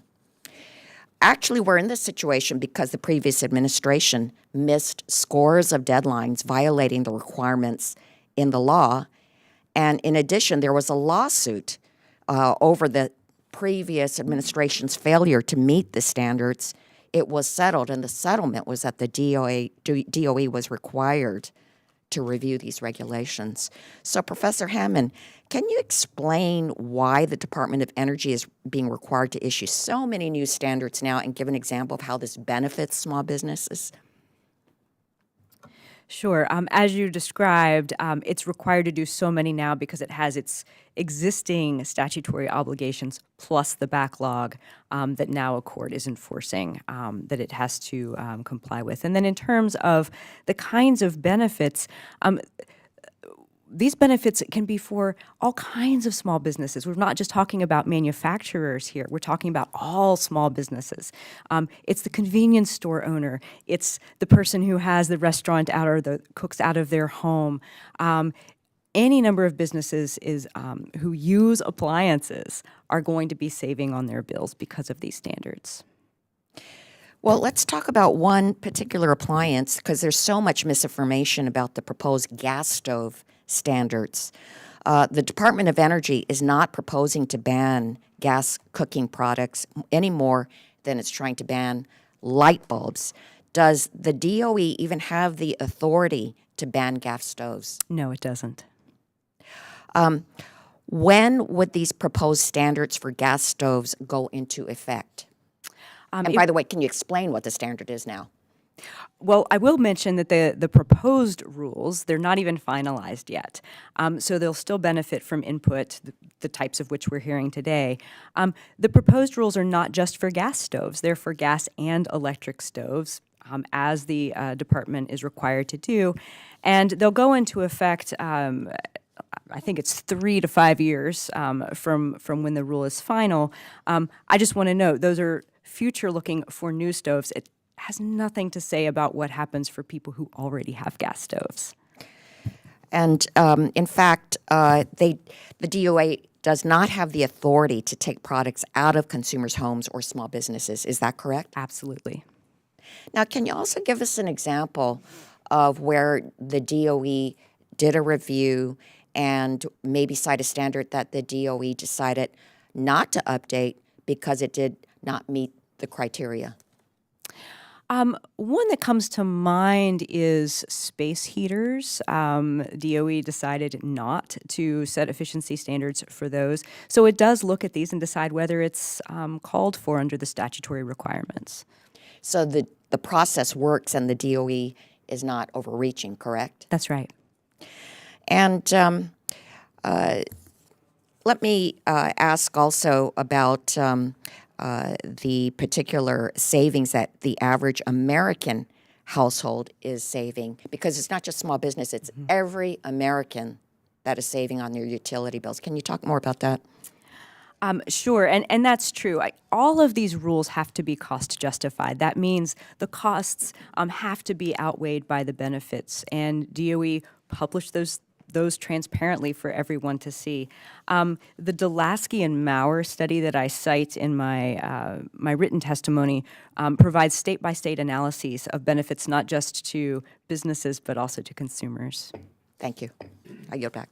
Actually, we're in this situation because the previous administration missed scores of deadlines, violating the requirements in the law. And in addition, there was a lawsuit over the previous administration's failure to meet the standards. It was settled, and the settlement was that the DOE was required to review these regulations. So, Professor Hammond, can you explain why the Department of Energy is being required to issue so many new standards now and give an example of how this benefits small businesses? Sure. As you described, it's required to do so many now because it has its existing statutory obligations plus the backlog that now a court is enforcing that it has to comply with. And then in terms of the kinds of benefits, these benefits can be for all kinds of small businesses. We're not just talking about manufacturers here. We're talking about all small businesses. It's the convenience store owner. It's the person who has the restaurant out or the cooks out of their home. Any number of businesses who use appliances are going to be saving on their bills because of these standards. Well, let's talk about one particular appliance because there's so much misinformation about the proposed gas stove standards. The Department of Energy is not proposing to ban gas cooking products any more than it's trying to ban light bulbs. Does the DOE even have the authority to ban gas stoves? No, it doesn't. When would these proposed standards for gas stoves go into effect? And by the way, can you explain what the standard is now? Well, I will mention that the proposed rules, they're not even finalized yet. So they'll still benefit from input, the types of which we're hearing today. The proposed rules are not just for gas stoves. They're for gas and electric stoves, as the department is required to do. And they'll go into effect, I think it's 3 to 5 years from when the rule is final. I just want to note, those are future-looking for new stoves. It has nothing to say about what happens for people who already have gas stoves. And in fact, the DOE does not have the authority to take products out of consumers' homes or small businesses. Is that correct? Absolutely. Now, can you also give us an example of where the DOE did a review and maybe cite a standard that the DOE decided not to update because it did not meet the criteria? One that comes to mind is space heaters. DOE decided not to set efficiency standards for those. So it does look at these and decide whether it's called for under the statutory requirements. So the process works and the DOE is not overreaching, correct? That's right. And let me ask also about the particular savings that the average American household is saving, because it's not just small business, it's every American that is saving on their utility bills. Can you talk more about that? Sure, and that's true. All of these rules have to be cost justified. That means the costs have to be outweighed by the benefits, and DOE published those transparently for everyone to see. The Delaski and Maurer study that I cite in my my written testimony provides state-by-state analyses of benefits not just to businesses but also to consumers. Thank you. I yield back.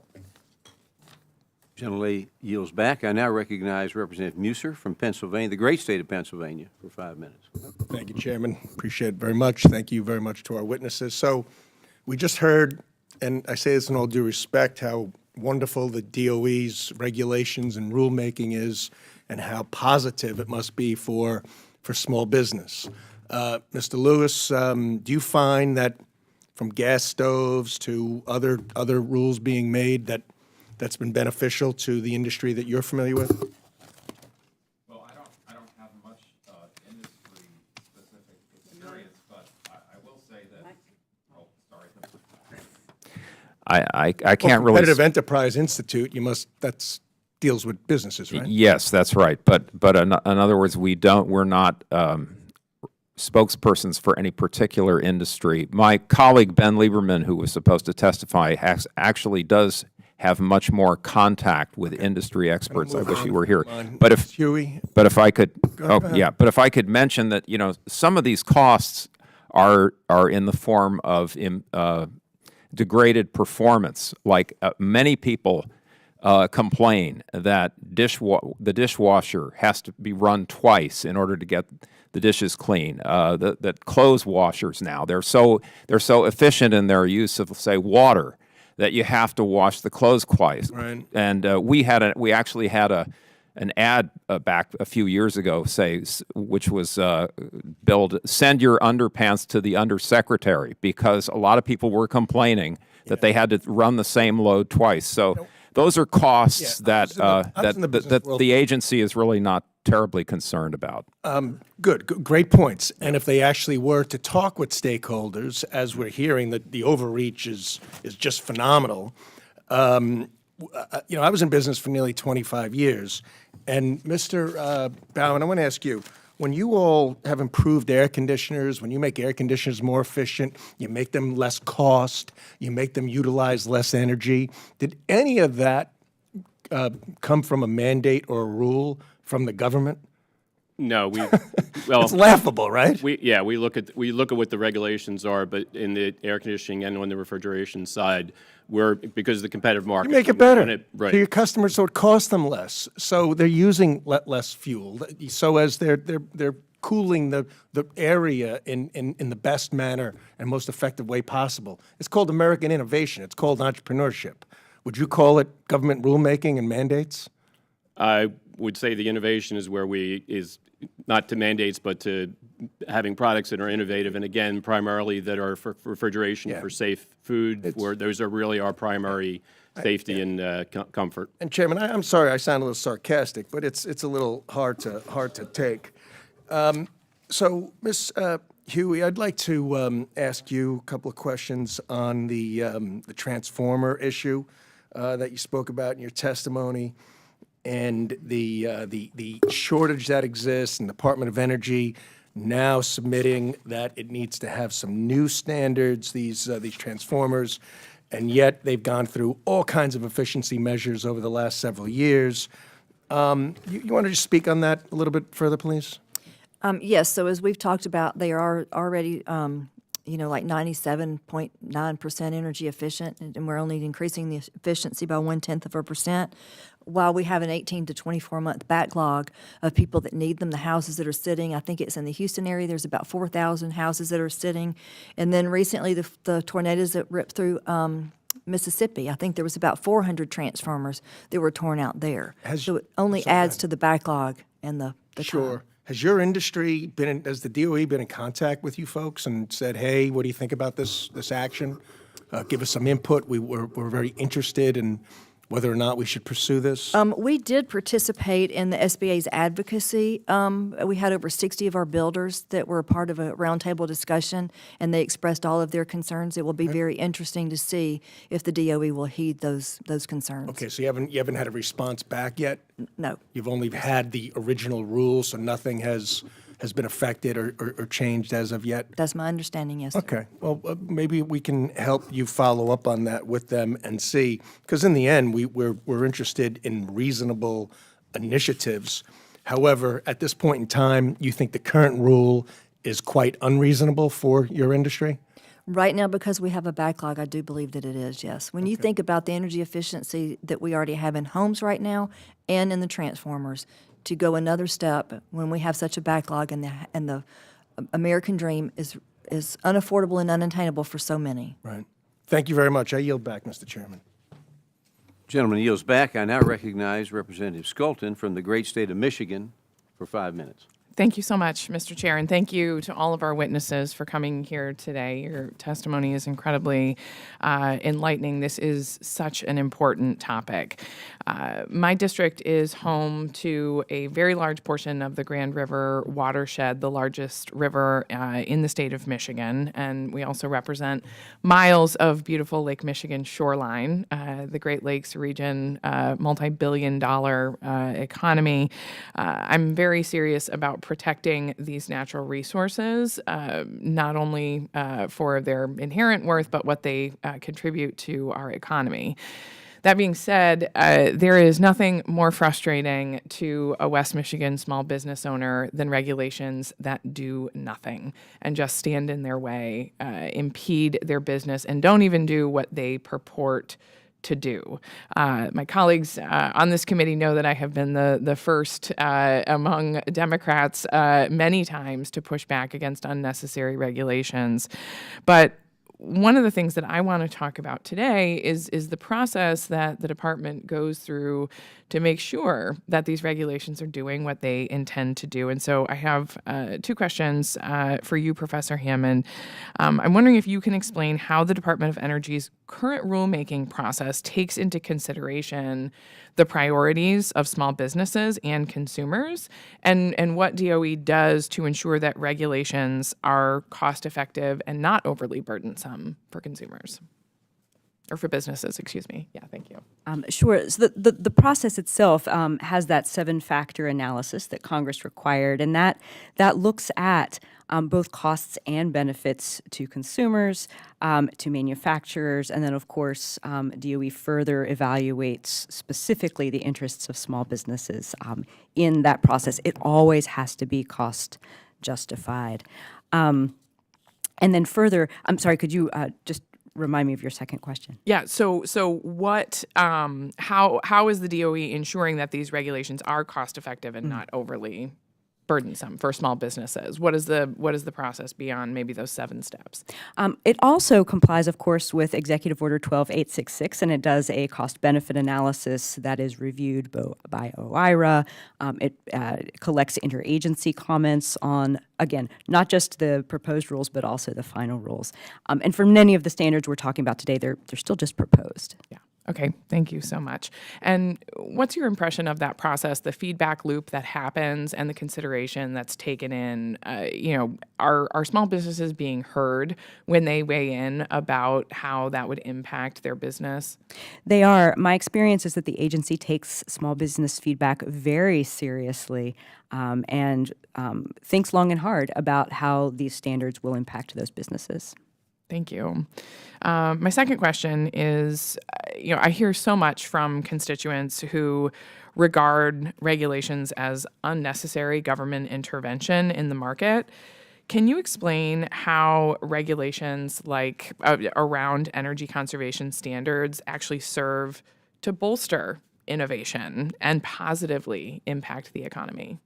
Gentlelady yields back. I now recognize Representative Musser from Pennsylvania, the great state of Pennsylvania, for 5 minutes. Thank you, Chairman. Appreciate it very much. Thank you very much to our witnesses. So we just heard, and I say this in all due respect, how wonderful the DOE's regulations and rulemaking is and how positive it must be for small business. Mr. Lewis, do you find that from gas stoves to other rules being made that's been beneficial to the industry that you're familiar with? Well, I don't have much industry-specific experience, but I will say that, oh, sorry. I can't really. Competitive Enterprise Institute, that's deals with businesses, right? Yes, that's right. But in other words, we're not spokespersons for any particular industry. My colleague Ben Lieberman, who was supposed to testify, actually does have much more contact with industry experts. I wish he were here. But if Huey? but if I could, ahead. yeah. But if I could mention that, some of these costs are in the form of degraded performance. Like many people complain that the dishwasher has to be run twice in order to get the dishes clean. That clothes washers now, they're so efficient in their use of, say, water, that you have to wash the clothes twice. Right. And we actually had an ad back a few years ago, which was billed, "Send your underpants to the undersecretary," because a lot of people were complaining that they had to run the same load twice. So those are costs that the agency is really not terribly concerned about. Great points. And if they actually were to talk with stakeholders, as we're hearing that the overreach is just phenomenal. I was in business for nearly 25 years. And Mr. Balman, I want to ask you, when you all have improved air conditioners, when you make air conditioners more efficient, you make them less cost, you make them utilize less energy, did any of that come from a mandate or a rule from the government? No, well, It's laughable, right? we look at what the regulations are, but in the air conditioning and on the refrigeration side, because of the competitive market. You make it better right. to your customers, so it costs them less. So they're using less fuel. So as they're cooling the area in the best manner and most effective way possible. It's called American innovation. It's called entrepreneurship. Would you call it government rulemaking and mandates? I would say the innovation is not to mandates, but to having products that are innovative, and again, primarily that are for refrigeration, for safe food, where those are really our primary safety and comfort. And Chairman, I'm sorry I sound a little sarcastic, but it's a little hard to take. So, Ms. Huey, I'd like to ask you a couple of questions on the transformer issue that you spoke about in your testimony, and the shortage that exists, and the Department of Energy now submitting that it needs to have some new standards, these transformers, and yet they've gone through all kinds of efficiency measures over the last several years. You want to just speak on that a little bit further, please? Yes, so as we've talked about, they are already, like 97.9% energy efficient, and we're only increasing the efficiency by 0.1%. While we have an 18 to 24-month backlog of people that need them, the houses that are sitting, I think it's in the Houston area, there's about 4,000 houses that are sitting. And then recently, the tornadoes that ripped through Mississippi, I think there was about 400 transformers that were torn out there. So it only adds to the backlog and the Sure. time. Has your industry has the DOE been in contact with you folks and said, hey, what do you think about this action? Give us some input. We're very interested in whether or not we should pursue this? We did participate in the SBA's advocacy. We had over 60 of our builders that were part of a roundtable discussion, and they expressed all of their concerns. It will be very interesting to see if the DOE will heed those concerns. Okay, so you haven't had a response back yet? No. You've only had the original rules, so nothing has been affected or changed as of yet? That's my understanding, yes. Okay. Well, maybe we can help you follow up on that with them and see, because in the end, we're interested in reasonable initiatives. However, at this point in time, you think the current rule is quite unreasonable for your industry? Right now, because we have a backlog, I do believe that it is, yes. When you think about the energy efficiency that we already have in homes right now and in the transformers, to go another step when we have such a backlog and the American dream is unaffordable and unattainable for so many. Right. Thank you very much. I yield back, Mr. Chairman. Gentleman yields back. I now recognize Representative Skolton from the great state of Michigan for 5 minutes. Thank you so much, Mr. Chair, and thank you to all of our witnesses for coming here today. Your testimony is incredibly enlightening. This is such an important topic. My district is home to a very large portion of the Grand River watershed, the largest river in the state of Michigan, and we also represent miles of beautiful Lake Michigan shoreline. The Great Lakes region, multi-billion-dollar economy. I'm very serious about protecting these natural resources, not only for their inherent worth, but what they contribute to our economy. That being said, there is nothing more frustrating to a West Michigan small business owner than regulations that do nothing and just stand in their way, impede their business, and don't even do what they purport to do. My colleagues on this committee know that I have been the first among Democrats many times to push back against unnecessary regulations. But one of the things that I want to talk about today is the process that the department goes through to make sure that these regulations are doing what they intend to do. And so I have two questions for you, Professor Hammond. I'm wondering if you can explain how the Department of Energy's current rulemaking process takes into consideration the priorities of small businesses and consumers, and what DOE does to ensure that regulations are cost-effective and not overly burdensome for consumers. Or for businesses, excuse me. Yeah, thank you. Sure. So the process itself has that 7-factor analysis that Congress required, and that looks at both costs and benefits to consumers, to manufacturers, and then, of course, DOE further evaluates specifically the interests of small businesses in that process. It always has to be cost justified. And then further, I'm sorry, could you just remind me of your second question? Yeah. So what? How is the DOE ensuring that these regulations are cost effective and not overly burdensome for small businesses? What is the process beyond maybe those 7 steps? It also complies, of course, with Executive Order 12866, and it does a cost-benefit analysis that is reviewed by OIRA. It collects interagency comments on, again, not just the proposed rules, but also the final rules. And for many of the standards we're talking about today, they're still just proposed. Yeah. Okay, thank you so much. And what's your impression of that process, the feedback loop that happens and the consideration that's taken in? Are small businesses being heard when they weigh in about how that would impact their business? They are. My experience is that the agency takes small business feedback very seriously and thinks long and hard about how these standards will impact those businesses. Thank you. My second question is, I hear so much from constituents who regard regulations as unnecessary government intervention in the market. Can you explain how regulations like around energy conservation standards actually serve to bolster innovation and positively impact the economy?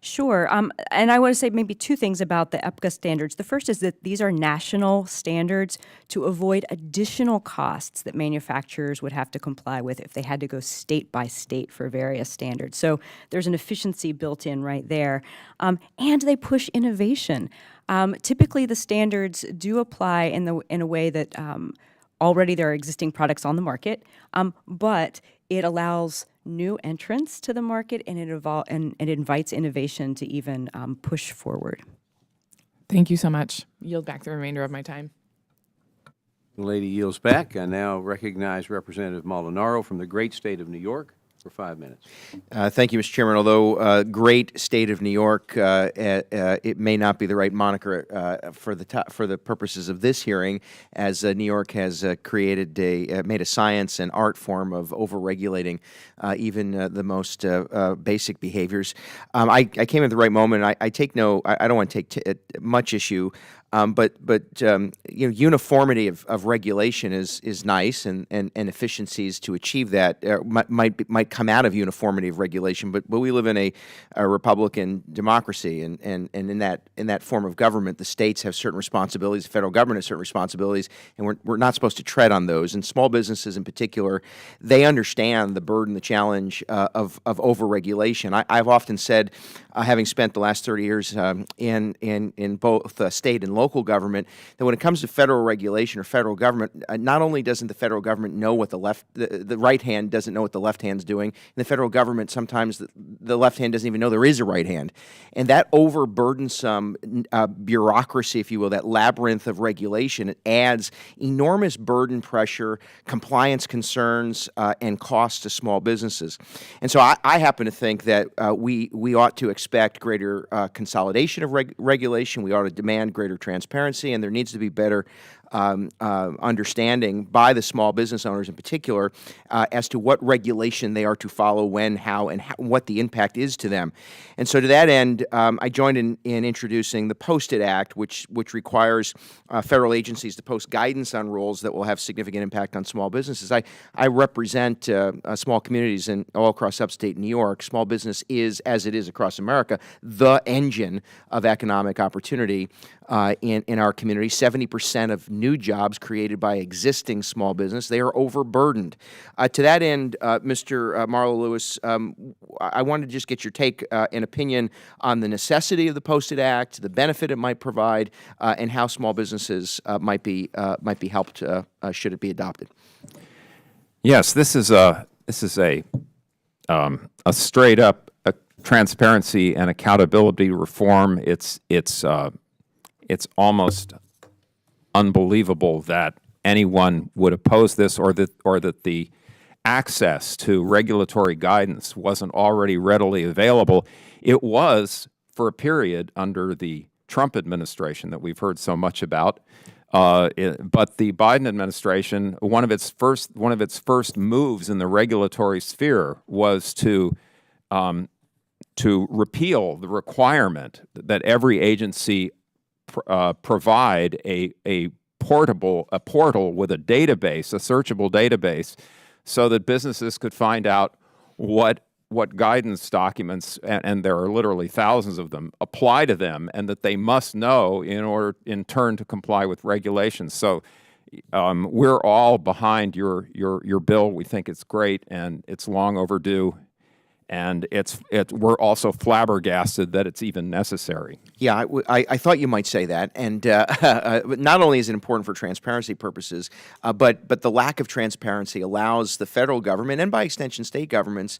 Sure. And I want to say maybe 2 things about the EPCA standards. The first is that these are national standards to avoid additional costs that manufacturers would have to comply with if they had to go state by state for various standards. So there's an efficiency built in right there. And they push innovation. Typically, the standards do apply in a way that already there are existing products on the market, but it allows new entrants to the market, and it invites innovation to even push forward. Thank you so much. Yield back the remainder of my time. The lady yields back. I now recognize Representative Molinaro from the great state of New York for 5 minutes. Thank you, Mr. Chairman. Although great state of New York, it may not be the right moniker for the purposes of this hearing, as New York has made a science and art form of overregulating even the most basic behaviors. I came at the right moment. I don't want to take much issue. Uniformity of regulation is nice, and efficiencies to achieve that might come out of uniformity of regulation. But we live in a Republican democracy, and in that form of government, the states have certain responsibilities, the federal government has certain responsibilities, and we're not supposed to tread on those. And small businesses in particular, they understand the burden, the challenge of overregulation. I've often said, having spent the last 30 years in both state and local government, that when it comes to federal regulation or federal government, not only doesn't the federal government know what the right hand doesn't know what the left hand's doing, in the federal government sometimes the left hand doesn't even know there is a right hand. And that overburdensome bureaucracy, if you will, that labyrinth of regulation, it adds enormous burden, pressure, compliance concerns, and costs to small businesses. And so I happen to think that we ought to expect greater consolidation of regulation. We ought to demand greater transparency, and there needs to be better understanding by the small business owners in particular as to what regulation they are to follow, when, how, and what the impact is to them. And so to that end, I joined in introducing the Post-it Act, which requires federal agencies to post guidance on rules that will have significant impact on small businesses. I represent small communities all across upstate New York. Small business is, as it is across America, the engine of economic opportunity in our community. 70% of new jobs created by existing small business, they are overburdened. To that end, Mr. Marlo Lewis, I wanted to just get your take and opinion on the necessity of the Post-it Act, the benefit it might provide, and how small businesses might be helped should it be adopted. Yes, this is a straight up transparency and accountability reform. It's almost unbelievable that anyone would oppose this, or that the access to regulatory guidance wasn't already readily available. It was for a period under the Trump administration that we've heard so much about. But the Biden administration, one of its first moves in the regulatory sphere was to repeal the requirement that every agency provide a portal with a database, a searchable database, so that businesses could find out what guidance documents, and there are literally thousands of them, apply to them, and that they must know in order, in turn, to comply with regulations. So we're all behind your bill. We think it's great, and it's long overdue. And we're also flabbergasted that it's even necessary. Yeah, I thought you might say that. And not only is it important for transparency purposes, but the lack of transparency allows the federal government, and by extension state governments,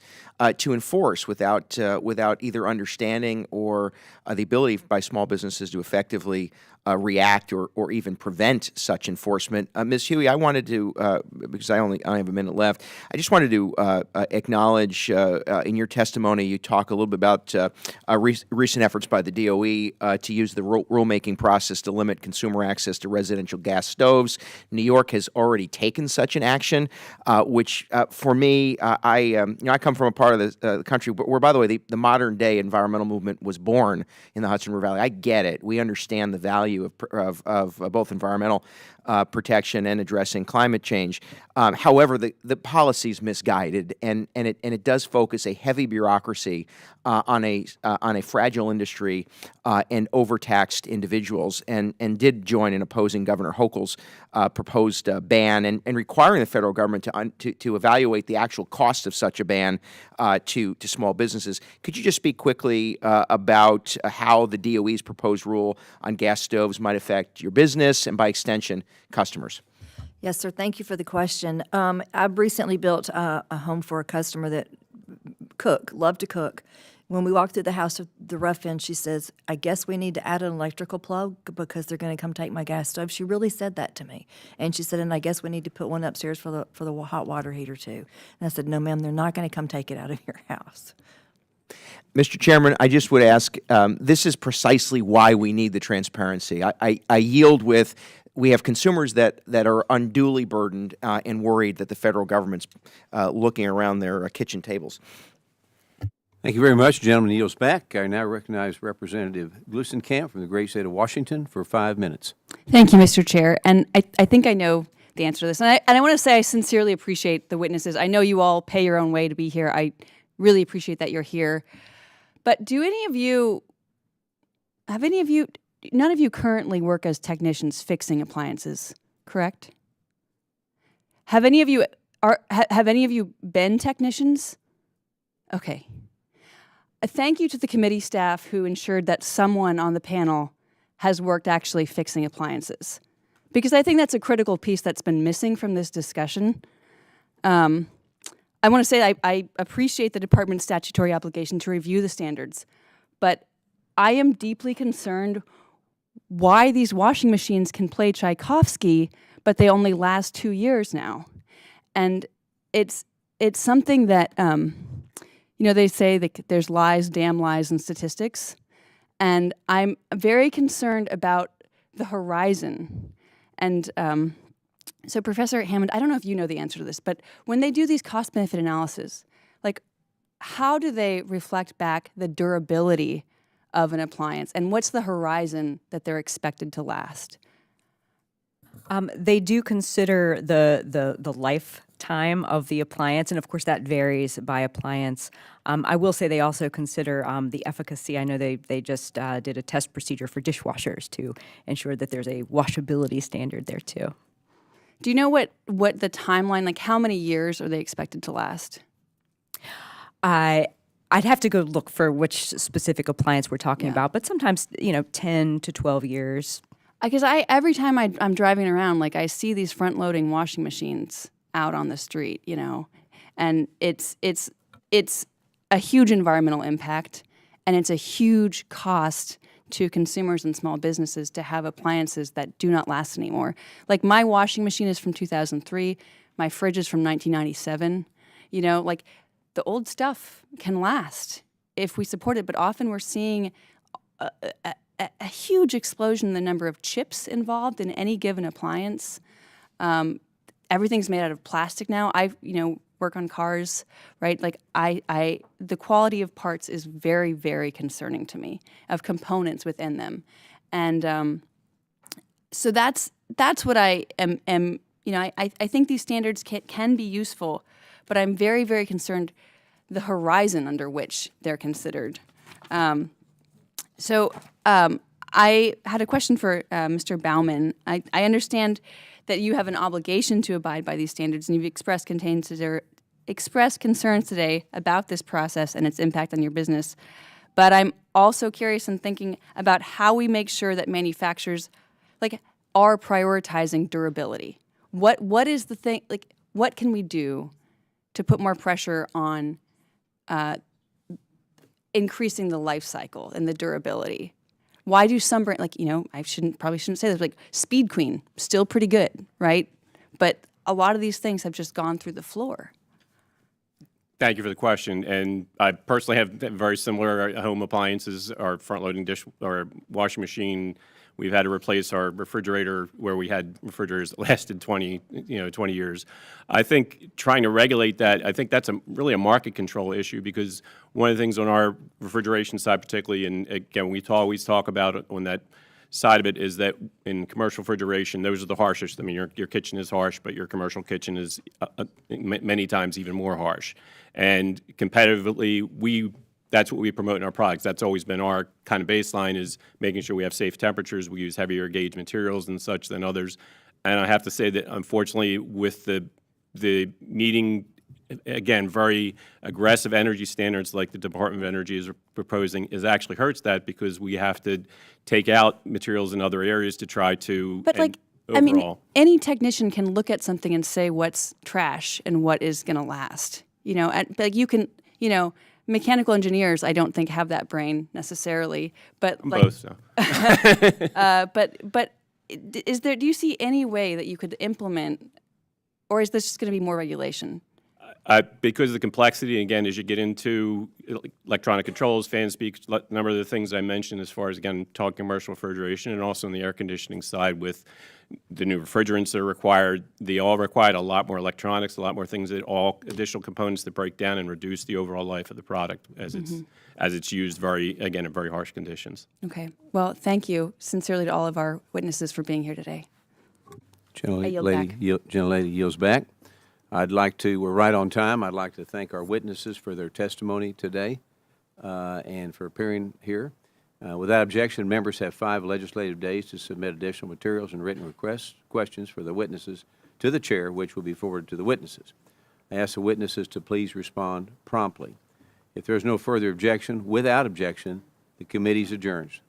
to enforce without either understanding or the ability by small businesses to effectively react or even prevent such enforcement. Ms. Huey, I wanted to, because I have a minute left, I just wanted to acknowledge in your testimony you talk a little bit about recent efforts by the DOE to use the rulemaking process to limit consumer access to residential gas stoves. New York has already taken such an action, which for me, I come from a part of the country where, by the way, the modern day environmental movement was born in the Hudson River Valley. I get it. We understand the value of both environmental protection and addressing climate change. However, the policy is misguided, and it does focus a heavy bureaucracy on a fragile industry and overtaxed individuals, and did join in opposing Governor Hochul's proposed ban and requiring the federal government to evaluate the actual cost of such a ban to small businesses. Could you just speak quickly about how the DOE's proposed rule on gas stoves might affect your business and, by extension, customers? Yes, sir. Thank you for the question. I've recently built a home for a customer that loved to cook. When we walked through the house of the rough end, she says, "I guess we need to add an electrical plug because they're going to come take my gas stove." She really said that to me. And she said, "And I guess we need to put one upstairs for the hot water heater too." And I said, "No, ma'am, they're not going to come take it out of your house." Mr. Chairman, I just would ask, this is precisely why we need the transparency. I yield with, we have consumers that are unduly burdened and worried that the federal government's looking around their kitchen tables. Thank you very much. The gentleman yields back. I now recognize Representative Glusenkamp from the great state of Washington for 5 minutes. Thank you, Mr. Chair. And I think I know the answer to this. And I want to say I sincerely appreciate the witnesses. I know you all pay your own way to be here. I really appreciate that you're here. But do any of you, none of you currently work as technicians fixing appliances, correct? Have any of you been technicians? Okay. A thank you to the committee staff who ensured that someone on the panel has worked actually fixing appliances, because I think that's a critical piece that's been missing from this discussion. I want to say I appreciate the department's statutory obligation to review the standards, but I am deeply concerned why these washing machines can play Tchaikovsky, but they only last 2 years now. And it's something that, they say that there's lies, damn lies in statistics. And I'm very concerned about the horizon. And so Professor Hammond, I don't know if you know the answer to this, but when they do these cost-benefit analyses, like, how do they reflect back the durability of an appliance, and what's the horizon that they're expected to last? They do consider the lifetime of the appliance, and of course that varies by appliance. I will say they also consider the efficacy. I know they just did a test procedure for dishwashers to ensure that there's a washability standard there too. Do you know what the timeline, like how many years are they expected to last? I'd have to go look for which specific appliance we're talking about, but sometimes 10 to 12 years. Because every time I'm driving around, like, I see these front-loading washing machines out on the street, and it's a huge environmental impact, and it's a huge cost to consumers and small businesses to have appliances that do not last anymore. Like, my washing machine is from 2003, my fridge is from 1997. Like, the old stuff can last if we support it, but often we're seeing a huge explosion in the number of chips involved in any given appliance. Everything's made out of plastic now. I work on cars, right? Like, the quality of parts is very, very concerning to me, of components within them. And so that's what I am I think these standards can be useful, but I'm very, very concerned the horizon under which they're considered. So I had a question for Mr. Balman. I understand that you have an obligation to abide by these standards, and you've expressed concerns today about this process and its impact on your business. But I'm also curious in thinking about how we make sure that manufacturers are prioritizing durability. What is the thing? What can we do to put more pressure on increasing the life cycle and the durability? Why do some brands, I probably shouldn't say this, but Speed Queen, still pretty good, right? But a lot of these things have just gone through the floor. Thank you for the question. And I personally have very similar home appliances. Our front-loading dish or washing machine, we've had to replace our refrigerator where we had refrigerators that lasted 20 years. I think trying to regulate that, I think that's really a market control issue, because one of the things on our refrigeration side particularly, and again, we always talk about it on that side of it, is that in commercial refrigeration, those are the harshest. I mean, your kitchen is harsh, but your commercial kitchen is many times even more harsh. And competitively, that's what we promote in our products. That's always been our kind of baseline, is making sure we have safe temperatures. We use heavier gauge materials and such than others. And I have to say that, unfortunately, with the meeting, again, very aggressive energy standards like the Department of Energy is proposing, actually hurts that, because we have to take out materials in other areas to try to. But overall. Any technician can look at something and say what's trash and what is going to last. You can, mechanical engineers, I don't think, have that brain necessarily, but both. So. But do you see any way that you could implement, or is this just going to be more regulation? Because of the complexity, again, as you get into electronic controls, fan speakers, a number of the things I mentioned as far as, again, talking commercial refrigeration, and also on the air conditioning side with the new refrigerants that are required, they all require a lot more electronics, a lot more things, that all additional components that break down and reduce the overall life of the product as it's used in very harsh conditions. Okay. Well, thank you sincerely to all of our witnesses for being here today. Gentlelady yields back. We're right on time. I'd like to thank our witnesses for their testimony today and for appearing here. Without objection, members have 5 legislative days to submit additional materials and written questions for the witnesses to the chair, which will be forwarded to the witnesses. I ask the witnesses to please respond promptly. If there is no further objection, without objection, the committee is adjourned.